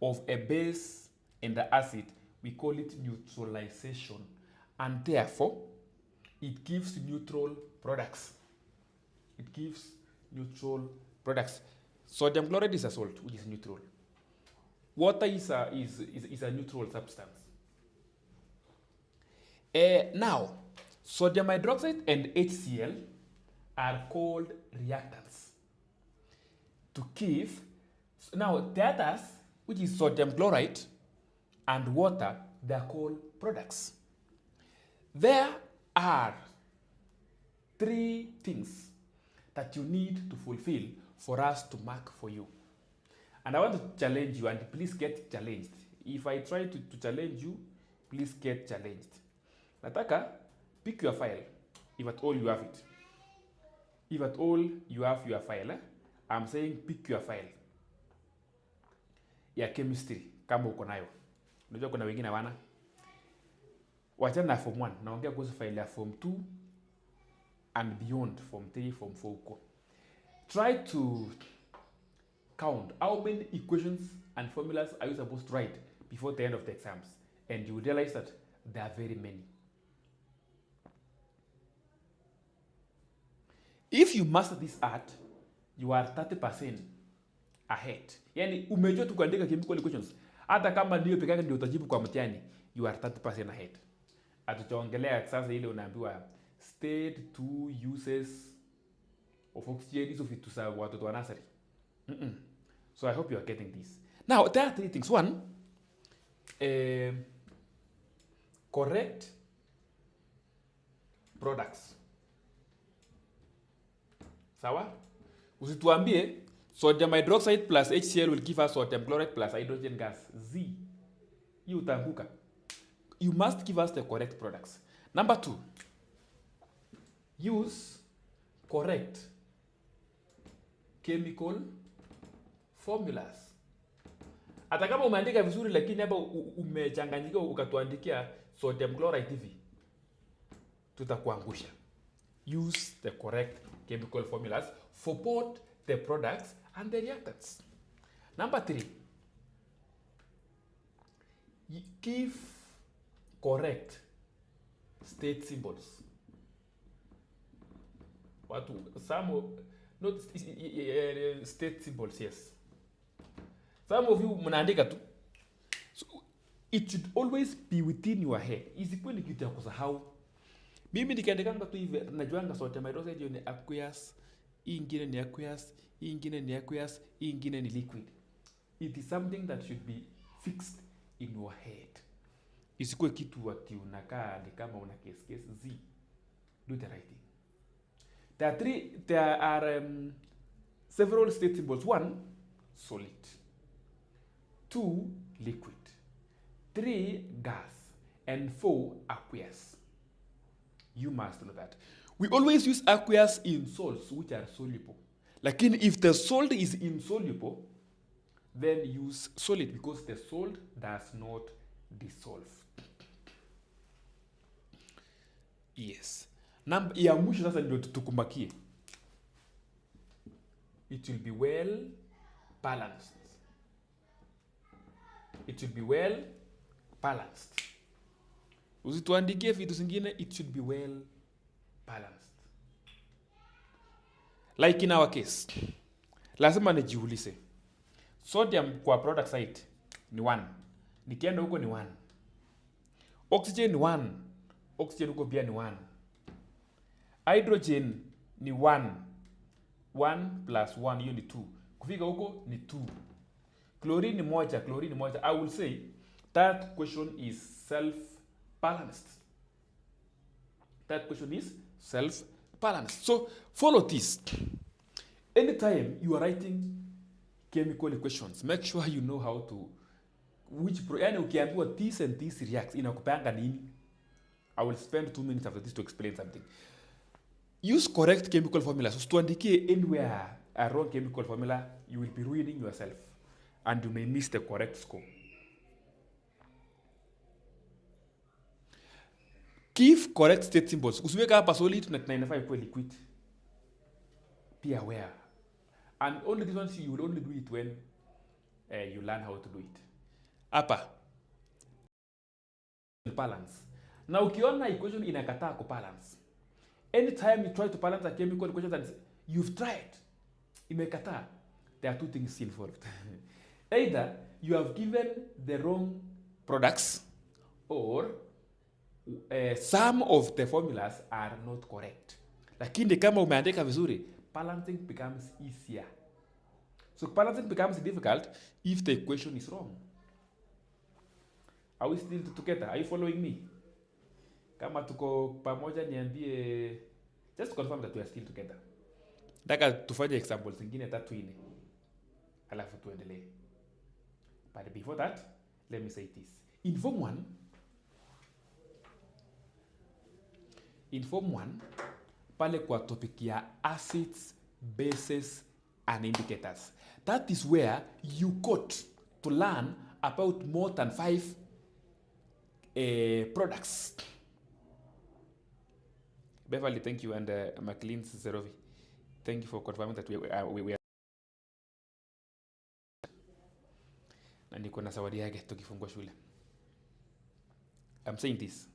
of a base and the acid, we call it neutralization. And therefore, it gives neutral products. It gives neutral products. Sodium chloride is a salt, which is neutral. Water is a neutral substance. Now, sodium hydroxide and HCl are called reactants. Now, the others, which is sodium chloride and water, they are called products. There are 3 things that you need to fulfill for us to mark for you. And I want to challenge you, and please get challenged. If I try to challenge you, please get challenged. Nataka, pick your file, if at all you have it. If at all you have your file, I'm saying pick your file ya chemistry kama uko nayo. Unajua kuna wengine hawana. Wachana na form 1, naongea kuhusu file ya form 2 and beyond, form 3, form 4 uko. Try to count how many equations and formulas are you supposed to write before the end of the exams, and you will realize that there are very many. If you master this art, you are 30% ahead. Yani umejua tu kuandika chemical equations. Hata kama ndio pekee ndio utajibu kwa mtihani, you are 30% ahead. Atuchaongelea sasa ile unaambiwa state 2 uses of oxygen, hizo vitu za watoto wa nursery. So I hope you are getting this. Now, there are 3 things. 1, correct products. Sawa? Usituambie sodium hydroxide plus HCl will give us sodium chloride plus hydrogen gas. Z. You utanguka. You must give us the correct products. Number 2, use correct chemical formulas. Hata kama umeandika vizuri lakini hapa umechanganyika ukatuandikia sodium chloride hivi, tutakuangusha. Use the correct chemical formulas for both the products and the reactants. Number 3, give correct state symbols. Not state symbols, yes. Some of you mnaandika tu. So it should always be within your head. Isikuwe ni kitu ya kusahau. Mimi nikiandikanga tu hivi najuanga sodium hydroxide ni aqueous, hii ingine ni aqueous, hii ingine ni aqueous, hii ingine ni liquid. It is something that should be fixed in your head. Isikuwe kitu ati unakaa ni kama una case Z. Do the right thing. There are several state symbols. 1, solid. 2, liquid. 3, gas. And 4, aqueous. You must know that. We always use aqueous in salts which are soluble. Lakini if the salt is insoluble, then use solid because the salt does not dissolve. Yes. Ya mwisho sasa ndio tukumbakie. It will be well balanced. It should be well balanced. Usituandikie vitu zingine, it should be well balanced. Like in our case, lazima nijiulize. Sodium kwa product site ni 1. Nikienda huko ni 1. Oxygen ni 1. Oxygen huko pia ni 1. Hydrogen ni 1. 1 plus 1 hiyo ni 2. Kufika huko ni 2. Chlorine ni moja, chlorine ni moja. I will say that question is self-balanced. That question is self-balanced. So follow this. Anytime you are writing chemical equations, make sure you know how to yani ukiambiwa this and this reacts inakupanga nini. I will spend 2 minutes after this to explain something. Use correct chemical formulas. Usituandikie anywhere a wrong chemical formula, you will be ruining yourself and you may miss the correct score. Give correct state symbols. Usiweka hapa solid na inafaa ikuwe liquid. Be aware. And only this one you will only do it when you learn how to do it. Hapa balance. Na ukiona equation inakataa kubalance, anytime you try to balance a chemical equation that you've tried, imekataa, there are two things involved. Either you have given the wrong products or some of the formulas are not correct. Lakini kama umeandika vizuri, balancing becomes easier. So balancing becomes difficult if the equation is wrong. Are we still together? Are you following me? Kama tuko pamoja niambie, just confirm that we are still together. Nataka tufanye examples zingine 3-4. Alafu tuendelee. But before that, let me say this. In form 1, pale kwa topic ya acids, bases and indicators. That is where you got to learn about more than 5 products. Beverly, thank you, and McLean Zerovi, thank you for confirming that we are. Na niko na zawadi yake tukifungua shule. I'm saying this.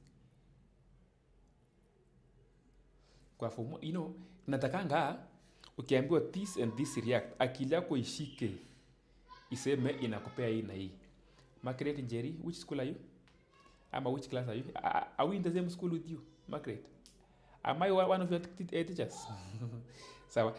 Kwa form, natakanga ukiambiwa this and this react, akili yako ishike iseme inakupea hii na hii. Margaret Njeri, which school are you? Which class are you? Are we in the same school with you, Margaret? Am I one of your teachers? Sawa.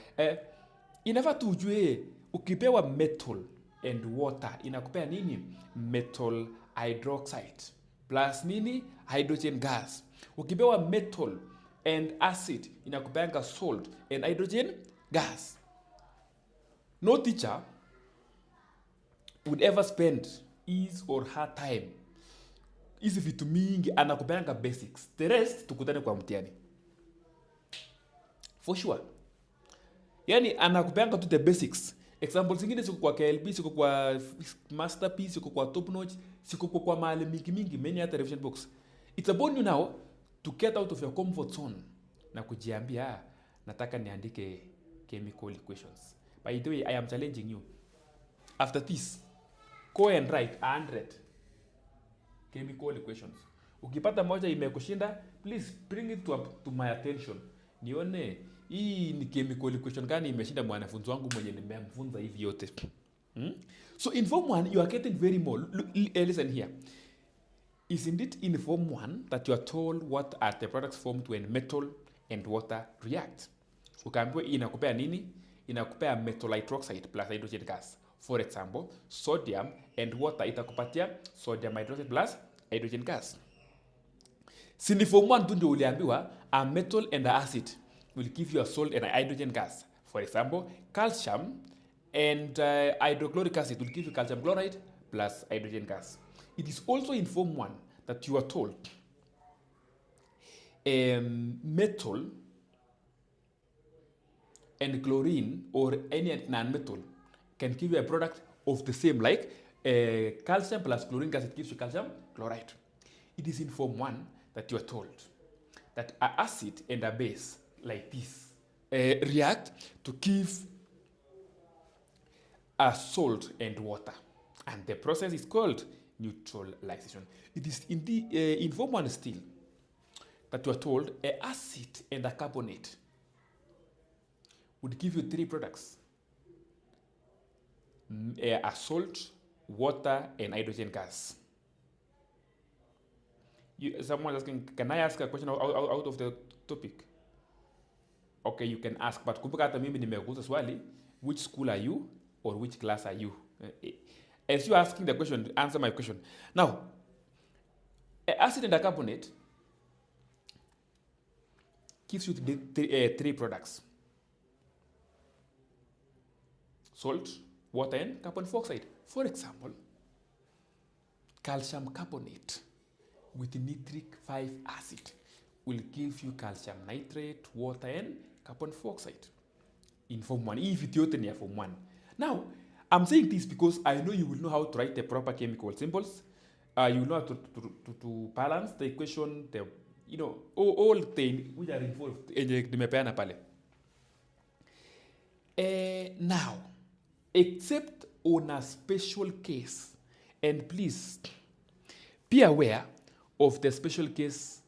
Inafaa tujue ukipewa metal and water inakupea nini? Metal hydroxide plus nini? Hydrogen gas. Ukipewa metal and acid inakupeanga salt and hydrogen gas. No teacher would ever spend his or her time hizi vitu mingi, anakupeanga basics. The rest tukutane kwa mtihani. For sure. Yani anakupeanga tu the basics. Examples zingine siko kwa KLB, siko kwa masterpiece, siko kwa top notch, siko kwa mahali mingi many other revision books. It's about you now to get out of your comfort zone na kujiambia nataka niandike chemical equations. By the way, I am challenging you. After this, go and write 100 chemical equations. Ukipata moja imekushinda, please bring it to my attention. Nione hii ni chemical equation gani imeshinda mwanafunzi wangu mwenye nimemfunza hivi yote. So in form 1 you are getting very more. Listen here. Isn't it in form 1 that you are told what are the products formed when metal and water react? Ukaambiwa inakupea nini? Inakupea metal hydroxide plus hydrogen gas. For example, sodium and water itakupatia sodium hydroxide plus hydrogen gas. Sini form 1 tu ndio uliambiwa a metal and a acid will give you a salt and a hydrogen gas. For example, calcium and hydrochloric acid will give you calcium chloride plus hydrogen gas. It is also in form 1 that you are told metal and chlorine or any non-metal can give you a product of the same, like calcium plus chlorine gas, it gives you calcium chloride. It is in form 1 that you are told that an acid and a base like this react to give a salt and water, and the process is called neutralization. It is in the in form 1 still that you are told an acid and a carbonate would give you 3 products. a salt, water, and hydrogen gas. Someone asking, can I ask a question out of the topic? Okay, you can ask, but kumbuka hata mimi nimekuuliza swali, which school are you or which class are you? As you asking the question, answer my question. Now, acid and carbonate gives you three products: salt, water, and carbon dioxide. For example, calcium carbonate with nitric 5 acid will give you calcium nitrate, water, and carbon dioxide in Form 1, if it's in Form 1. Now, I'm saying this because I know you will know how to write the proper chemical symbols. You know how to balance the equation, all the which are involved. Now, except on a special case, and please be aware of the special case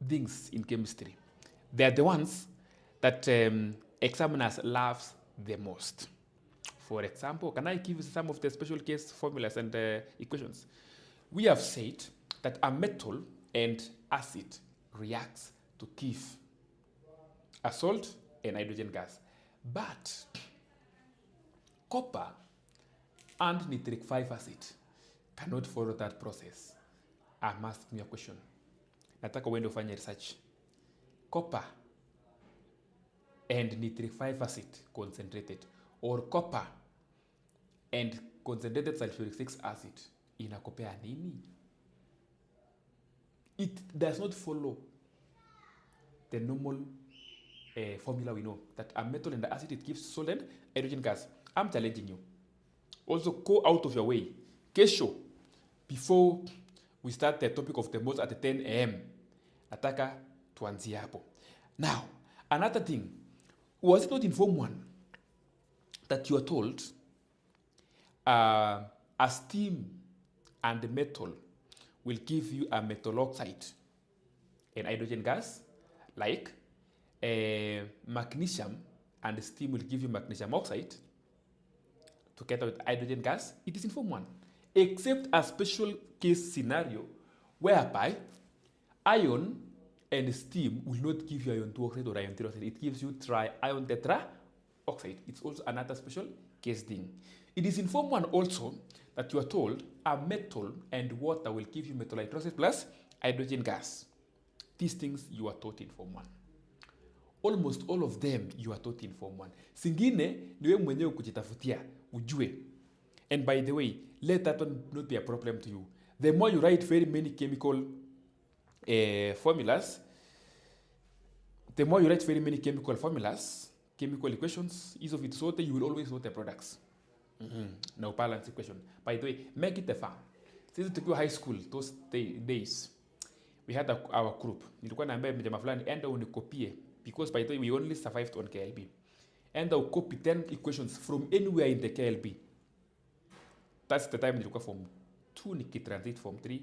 things in chemistry. They are the ones that examiners loves the most. For example, can I give you some of the special case formulas and equations? We have said that a metal and acid reacts to give a salt and hydrogen gas. But copper and nitric 5 acid cannot follow that process. I'm asking you a question. Nataka uende ufanye research. Copper and nitric 5 acid concentrated, or copper and concentrated sulfuric 6 acid inakopea nini? It does not follow the normal formula we know that a metal and acid, it gives salt and hydrogen gas. I'm challenging you. Also, go out of your way. Kesho, before we start the topic of the most at 10 a.m., nataka tuanzie hapo. Now, another thing, was it not in Form 1 that you are told a steam and metal will give you a metal oxide and hydrogen gas, like magnesium and steam will give you magnesium oxide together with hydrogen gas? It is in Form 1, except a special case scenario whereby iron and steam will not give you iron 2 oxide or iron 3 oxide. It gives you tri-iron tetraoxide. It's also another special case thing. It is in Form 1 also that you are told a metal and water will give you metal hydroxide plus hydrogen gas. These things you are taught in Form 1. Almost all of them you are taught in Form 1. Singine ni wewe mwenyewe kujitafutia ujue. And by the way, let that one not be a problem to you. The more you write very many chemical formulas, chemical equations, ease of its sort, you will always sort the products. Now balance equation. By the way, make it a farm. Since tukiwa high school, those days, we had our group. Nilikuwa naambia mjama fulani, enda unikopie, because by the way, we only survived on KLB. Enda ukopi 10 equations from anywhere in the KLB. That's the time nilikuwa Form 2 nikitransit Form 3.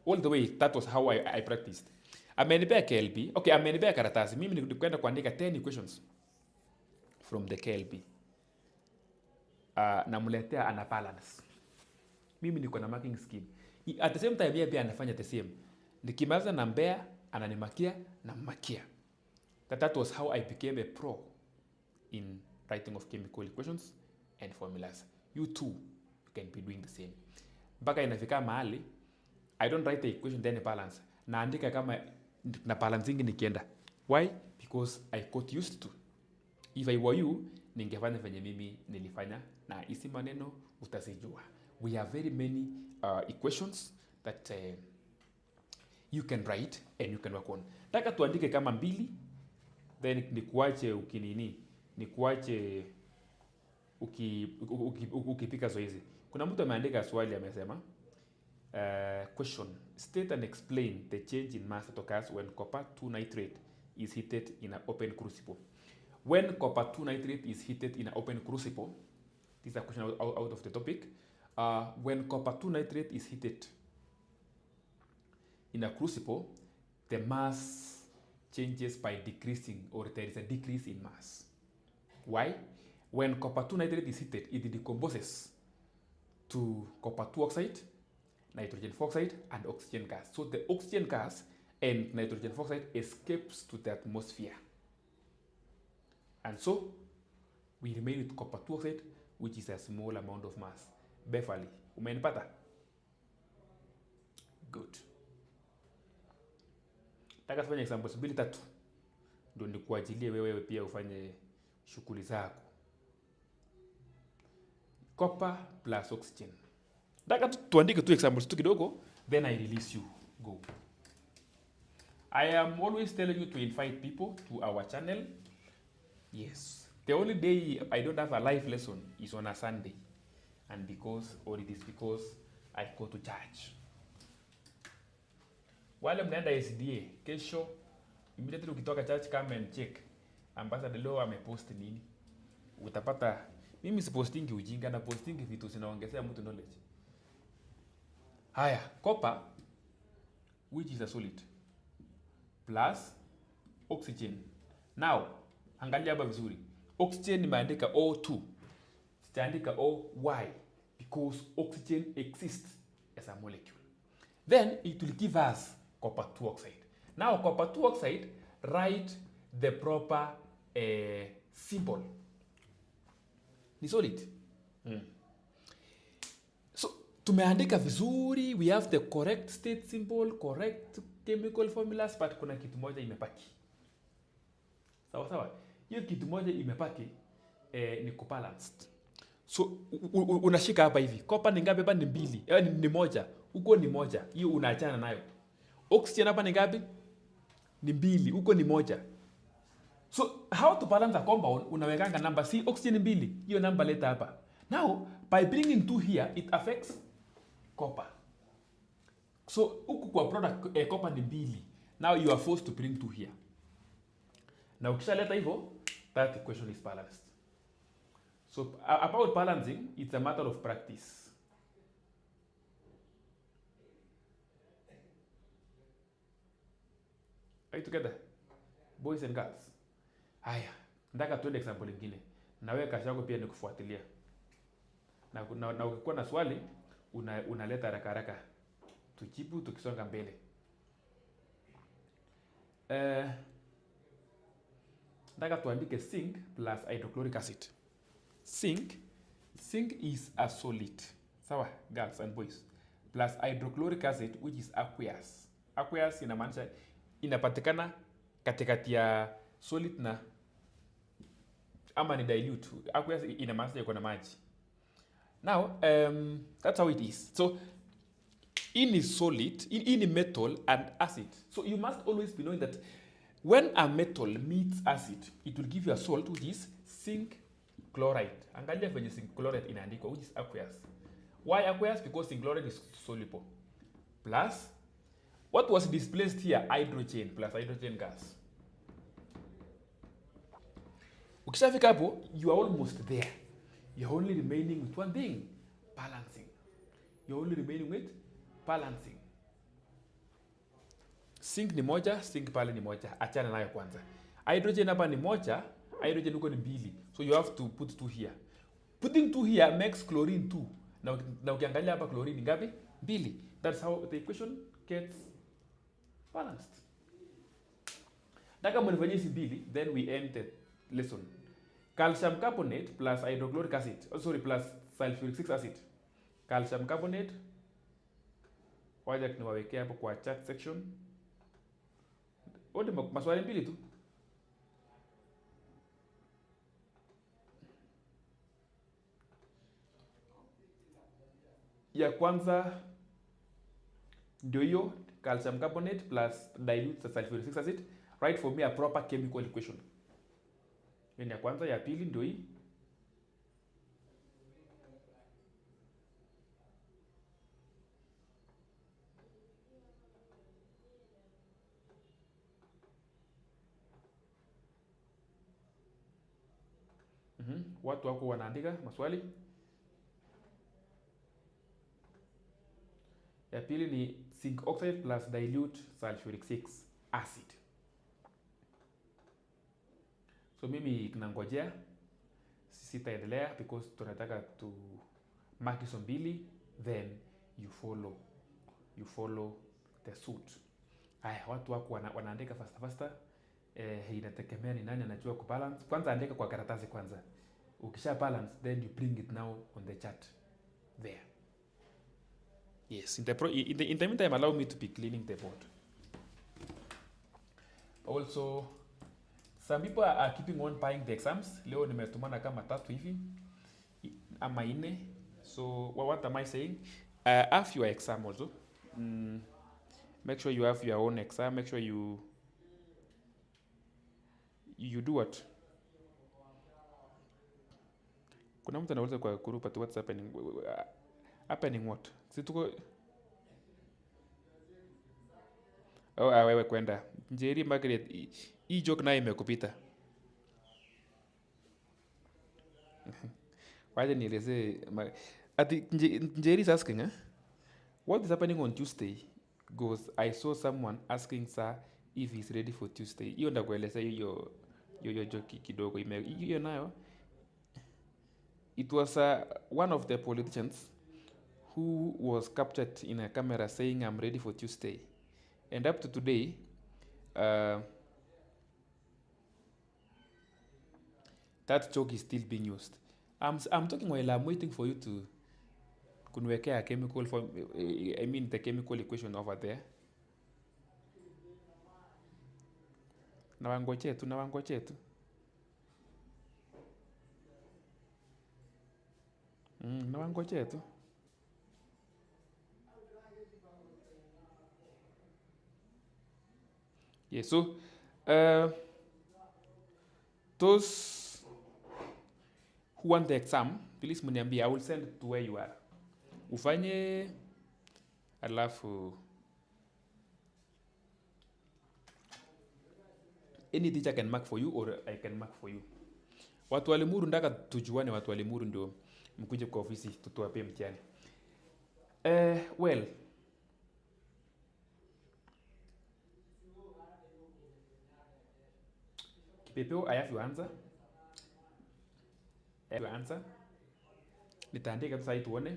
All the way, that was how I practiced. Amenipea KLB. Okay, amenipea karatasi. Mimi nilikwenda kuandika 10 equations from the KLB. Namuletea ana balance. Mimi niko na marking scheme. At the same time, yeye pia anafanya the same. Nikimaliza nambea, ananimakia, nammakia. That was how I became a pro in writing of chemical equations and formulas. You too, you can be doing the same. Mpaka inafika mahali, I don't write the equation then balance. Naandika kama na balancing nikienda. Why? Because I got used to. If I were you, ningefanya venye mimi nilifanya na isi maneno utazijua. We have very many equations that you can write and you can work on. Taka tuandike kama 2, then nikuache ukipika zoezi. Kuna mtu ameandika swali amesema, question, state and explain the change in mass that occurs when copper 2 nitrate is heated in an open crucible. When copper 2 nitrate is heated in an open crucible, this is a question out of the topic. When copper 2 nitrate is heated in a crucible, the mass changes by decreasing, or there is a decrease in mass. Why? When copper 2 nitrate is heated, it decomposes to copper 2 oxide, nitrogen oxide, and oxygen gas. So the oxygen gas and nitrogen oxide escapes to the atmosphere. And so we remain with copper 2 oxide, which is a small amount of mass. Beverly, umenipata? Good. Nataka tufanye examples mbili tatu ndio nikuajilie wewe pia ufanye shughuli zako. Copper plus oxygen. Nataka tuandike tu examples tu kidogo, then I release you. Go. I am always telling you to invite people to our channel. Yes. The only day I don't have a live lesson is on a Sunday. And it is because I go to church. Wale mnaenda SDA, kesho, immediately ukitoka church, come and check. Ambassador leo amepost nini. Utapata, mimi sipostingi ujinga na postingi vitu zinaongezea mtu knowledge. Haya, copper, which is a solid, plus oxygen. Now, angalia hapa vizuri. Oxygen imeandika O2. Sitaandika OY because oxygen exists as a molecule. Then it will give us copper 2 oxide. Now copper 2 oxide, write the proper symbol. Ni solid. So tumeandika vizuri, we have the correct state symbol, correct chemical formulas, but kuna kitu moja imepaki. Sawa sawa. Hiyo kitu moja imepaki ni cobalanced. So unashika hapa hivi. Copper ni ngapi hapa? Ni mbili. Ni moja. Huko ni moja. Hiyo unaachana nayo. Oxygen hapa ni ngapi? Ni mbili. Huko ni moja. So how to balance a compound? Unawekanga number C, oxygen ni mbili. Hiyo number leta hapa. Now, by bringing 2 here, it affects copper. So huku kwa product copper ni mbili. Now you are forced to bring 2 here. Now ukishaleta hivyo, that equation is balanced. So about balancing, it's a matter of practice. Are you together? Boys and girls. Haya, nataka tuende example nyingine. Na wewe kazi yako pia ni kufuatilia. Na ukikuwa na swali, unaleta haraka haraka. Tujibu tukisonga mbele. Nataka tuandike zinc plus hydrochloric acid. Zinc is a solid. Sawa, girls and boys. Plus hydrochloric acid, which is aqueous. Aqueous inamaanisha inapatikana katikati ya solid na ama ni dilute. Aqueous inamaanisha iko na maji. Now, that's how it is. So, in is solid, in metal and acid. So you must always be knowing that when a metal meets acid, it will give you a salt, which is zinc chloride. Angalia venye zinc chloride inaandikwa, which is aqueous. Why aqueous? Because zinc chloride is soluble. Plus, what was displaced here? Hydrogen plus hydrogen gas. Ukishafika hapo, you are almost there. You're only remaining with one thing, balancing. You're only remaining with balancing. Zinc ni moja, zinc pale ni moja. Achana nayo kwanza. Hydrogen hapa ni moja, hydrogen huko ni mbili. So you have to put 2 here. Putting 2 here makes chlorine 2. Na ukiangalia hapa chlorine ngapi? Mbili. That's how the equation gets balanced. Nataka mnifanyie hizi mbili, then we end the lesson. Calcium carbonate plus hydrochloric acid. Plus sulfuric acid. Calcium carbonate. Wacha niwawekea hapo kwa chat section. Wote maswali mbili tu. Ya kwanza ndio hiyo calcium carbonate plus dilute sulfuric acid. Write for me a proper chemical equation. Hiyo ni ya kwanza. Ya pili ndio hii. Watu wako wanaandika maswali. Ya pili ni zinc oxide plus dilute sulfuric acid. So mimi tunangojea sitaendelea because tunataka to mark hizo mbili, then you follow the suit. Aya, watu wako wanaandika faster. Inategemea ni nani anajua kubalance. Kwanza andika kwa karatasi kwanza. Ukisha balance, then you bring it now on the chart there. Yes, in the meantime, allow me to be cleaning the board. Also, some people are keeping on buying the exams. Leo nimetumana kama 3 hivi ama 4. So what am I saying? Have your exam also. Make sure you have your own exam. Make sure you do what? Kuna mtu anauliza kwa group at what's happening. Happening what? Situko. Wewe kwenda. Njeri Margaret, hii joke nayo imekupita. Waje nieleze ati Njeri is asking, what is happening on Tuesday? Goes, I saw someone asking sir if he's ready for Tuesday. Hiyo ndakueleza hiyo joke kidogo hiyo nayo. It was one of the politicians who was captured in a camera saying I'm ready for Tuesday. And up to today, that joke is still being used. I'm talking while I'm waiting for you to kunwekea chemical form, I mean the chemical equation over there. Nawangoje tu. Nawangoje tu. Yeah, so those who want the exam, please mniambie, I will send it to where you are. Ufanye alafu any teacher can mark for you or I can mark for you. Watu wa Limuru ndaka tujuane, watu wa Limuru ndio mkuje kwa ofisi tutoape mtihani. Well, kipepeo I have your answer. Nitaandika sasa tuone.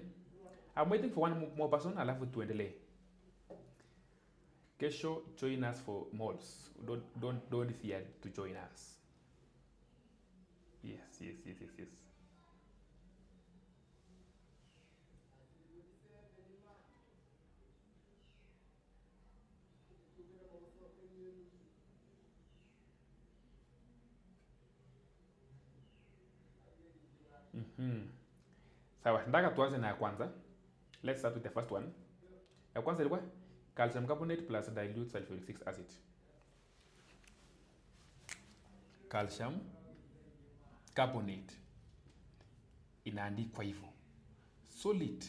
I'm waiting for one more person, alafu tuendelee. Kesho join us for malls. Don't fear to join us. Yes. Sawa, ndaka tuanze na ya kwanza. Let's start with the first one. Ya kwanza ilikuwa calcium carbonate plus dilute sulfuric acid. Calcium carbonate inaandikwa hivyo. Solid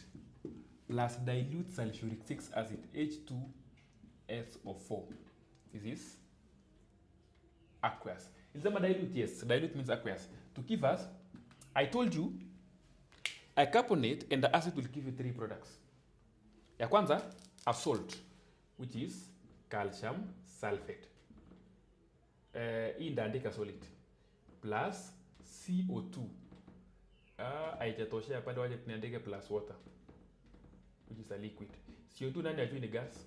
plus dilute sulfuric acid H2SO4. This is aqueous. Is that dilute? Yes, dilute means aqueous. To give us, I told you, a carbonate and the acid will give you 3 products. Ya kwanza, a salt, which is calcium sulfate. Hii ndaandika solid. Plus CO2. Haijatoshea pale waje tunaandike plus water, which is a liquid. CO2 nani ajui ni gas?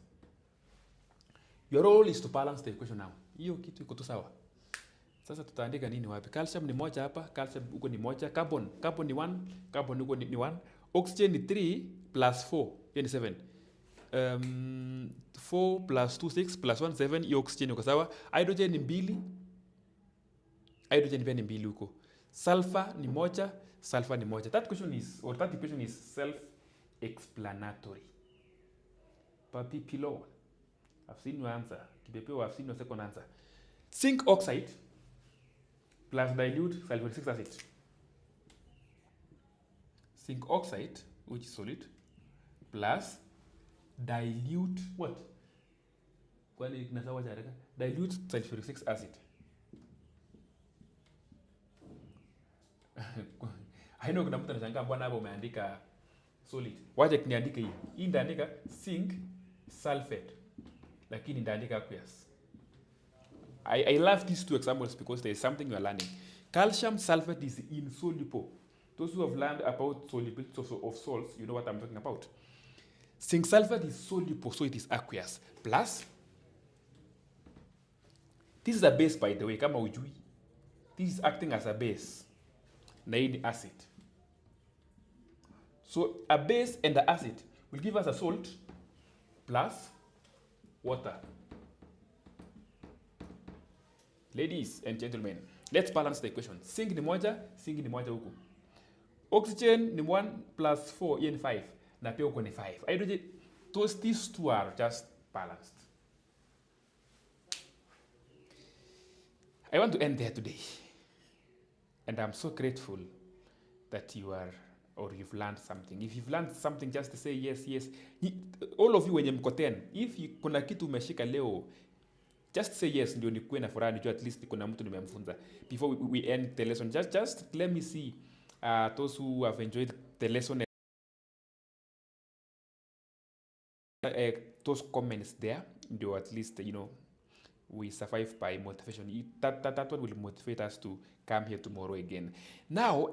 Your role is to balance the equation now. Hiyo kitu iko tu sawa. Sasa tutaandika nini wapi? Calcium ni moja hapa, calcium huko ni moja, carbon ni 1, carbon huko ni 1, oxygen ni 3 plus 4, hiyo ni 7. 4 plus 2 6 plus 1 7, hiyo oxygen iko sawa. Hydrogen ni 2. Hydrogen pia ni 2 huko. Sulfur ni moja, sulfur ni moja. That equation is self-explanatory. Papi Pilo, I've seen your answer. Kipepeo, I've seen your second answer. Zinc oxide plus dilute sulfuric acid. Zinc oxide, which is solid, plus dilute what? Kwani kinasawa charaka? Dilute sulfuric acid. I know kuna mtu anashangaa mbona hapo umeandika solid. Wacha kuniandika hii. Hii ndaandika zinc sulfate. Lakini ndaandika aqueous. I love these 2 examples because there is something you are learning. Calcium sulfate is insoluble. Those who have learned about solubility of salts, you know what I'm talking about. Zinc sulfate is soluble, so it is aqueous. Plus, this is a base, by the way, kama ujui. This is acting as a base. Na hii ni acid. So a base and the acid will give us a salt plus water. Ladies and gentlemen, let's balance the equation. Zinc ni moja huku. Oxygen ni 1 plus 4, hiyo ni 5. Na pia huko ni 5. Hydrogen, these two are just balanced. I want to end there today. And I'm so grateful that you are, or you've learned something. If you've learned something, just say yes, yes. All of you wenye mko 10, if kuna kitu umeshika leo, just say yes, ndio nikuwe na furaha, nijua at least kuna mtu nimemfunza. Before we end the lesson, just let me see those who have enjoyed the lesson. Those comments there, ndio at least, we survive by motivation. That one will motivate us to come here tomorrow again. Now,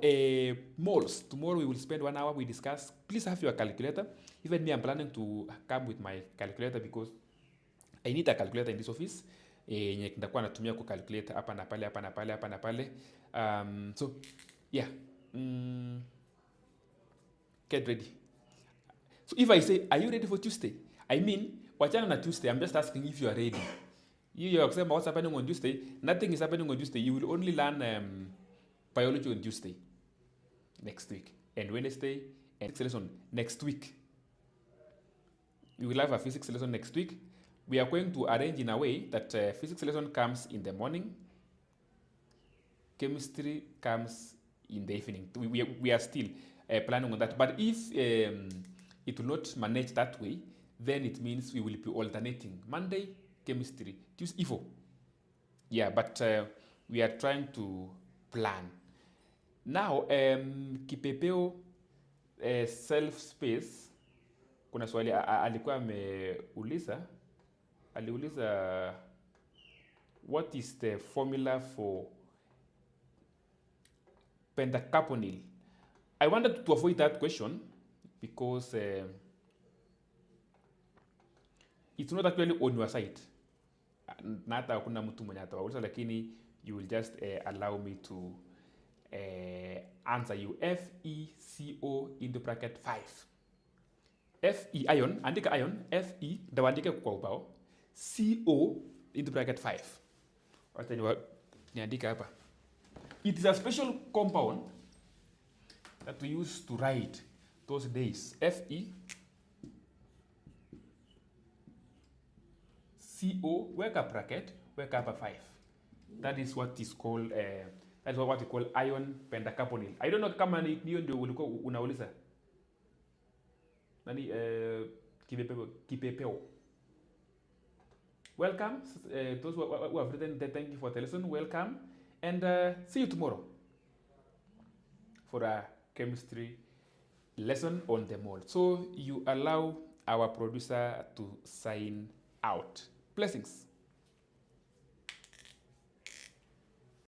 moles. Tomorrow we will spend 1 hour. We discuss. Please have your calculator. Even me, I'm planning to come with my calculator because I need a calculator in this office. Nitakuwa natumia ku calculate hapa na pale. So, yeah. Get ready. So if I say, are you ready for Tuesday? I mean, wachana na Tuesday. I'm just asking if you are ready. You are saying what's happening on Tuesday. Nothing is happening on Tuesday. You will only learn biology on Tuesday next week, and Wednesday and physics lesson next week. We will have a physics lesson next week. We are going to arrange in a way that physics lesson comes in the morning, chemistry comes in the evening. We are still planning on that. But if it will not manage that way, then it means we will be alternating Monday, chemistry, Tuesday, IFO. Yeah, but we are trying to plan. Now, kipepeo self space, kuna swali alikuwa aliuliza what is the formula for pentacaponyl. I wanted to avoid that question because it's not actually on your side. Na hata hakuna mtu mwenye atawauliza, lakini you will just allow me to answer you. FeCO into bracket 5. Fe ion, andika ion, Fe ndio andike kwa ubao. CO into bracket 5. Wacha niandika hapa. It is a special compound that we use to write those days. Fe CO, weka bracket, weka hapa 5. That is what is called that's what we call ion pentacaponyl. I don't know kama hiyo ndio ulikuwa unauliza. Nani kipepeo. Welcome, those who have written, thank you for the lesson. Welcome, and see you tomorrow for a chemistry lesson on the mold. So you allow our producer to sign out. Blessings.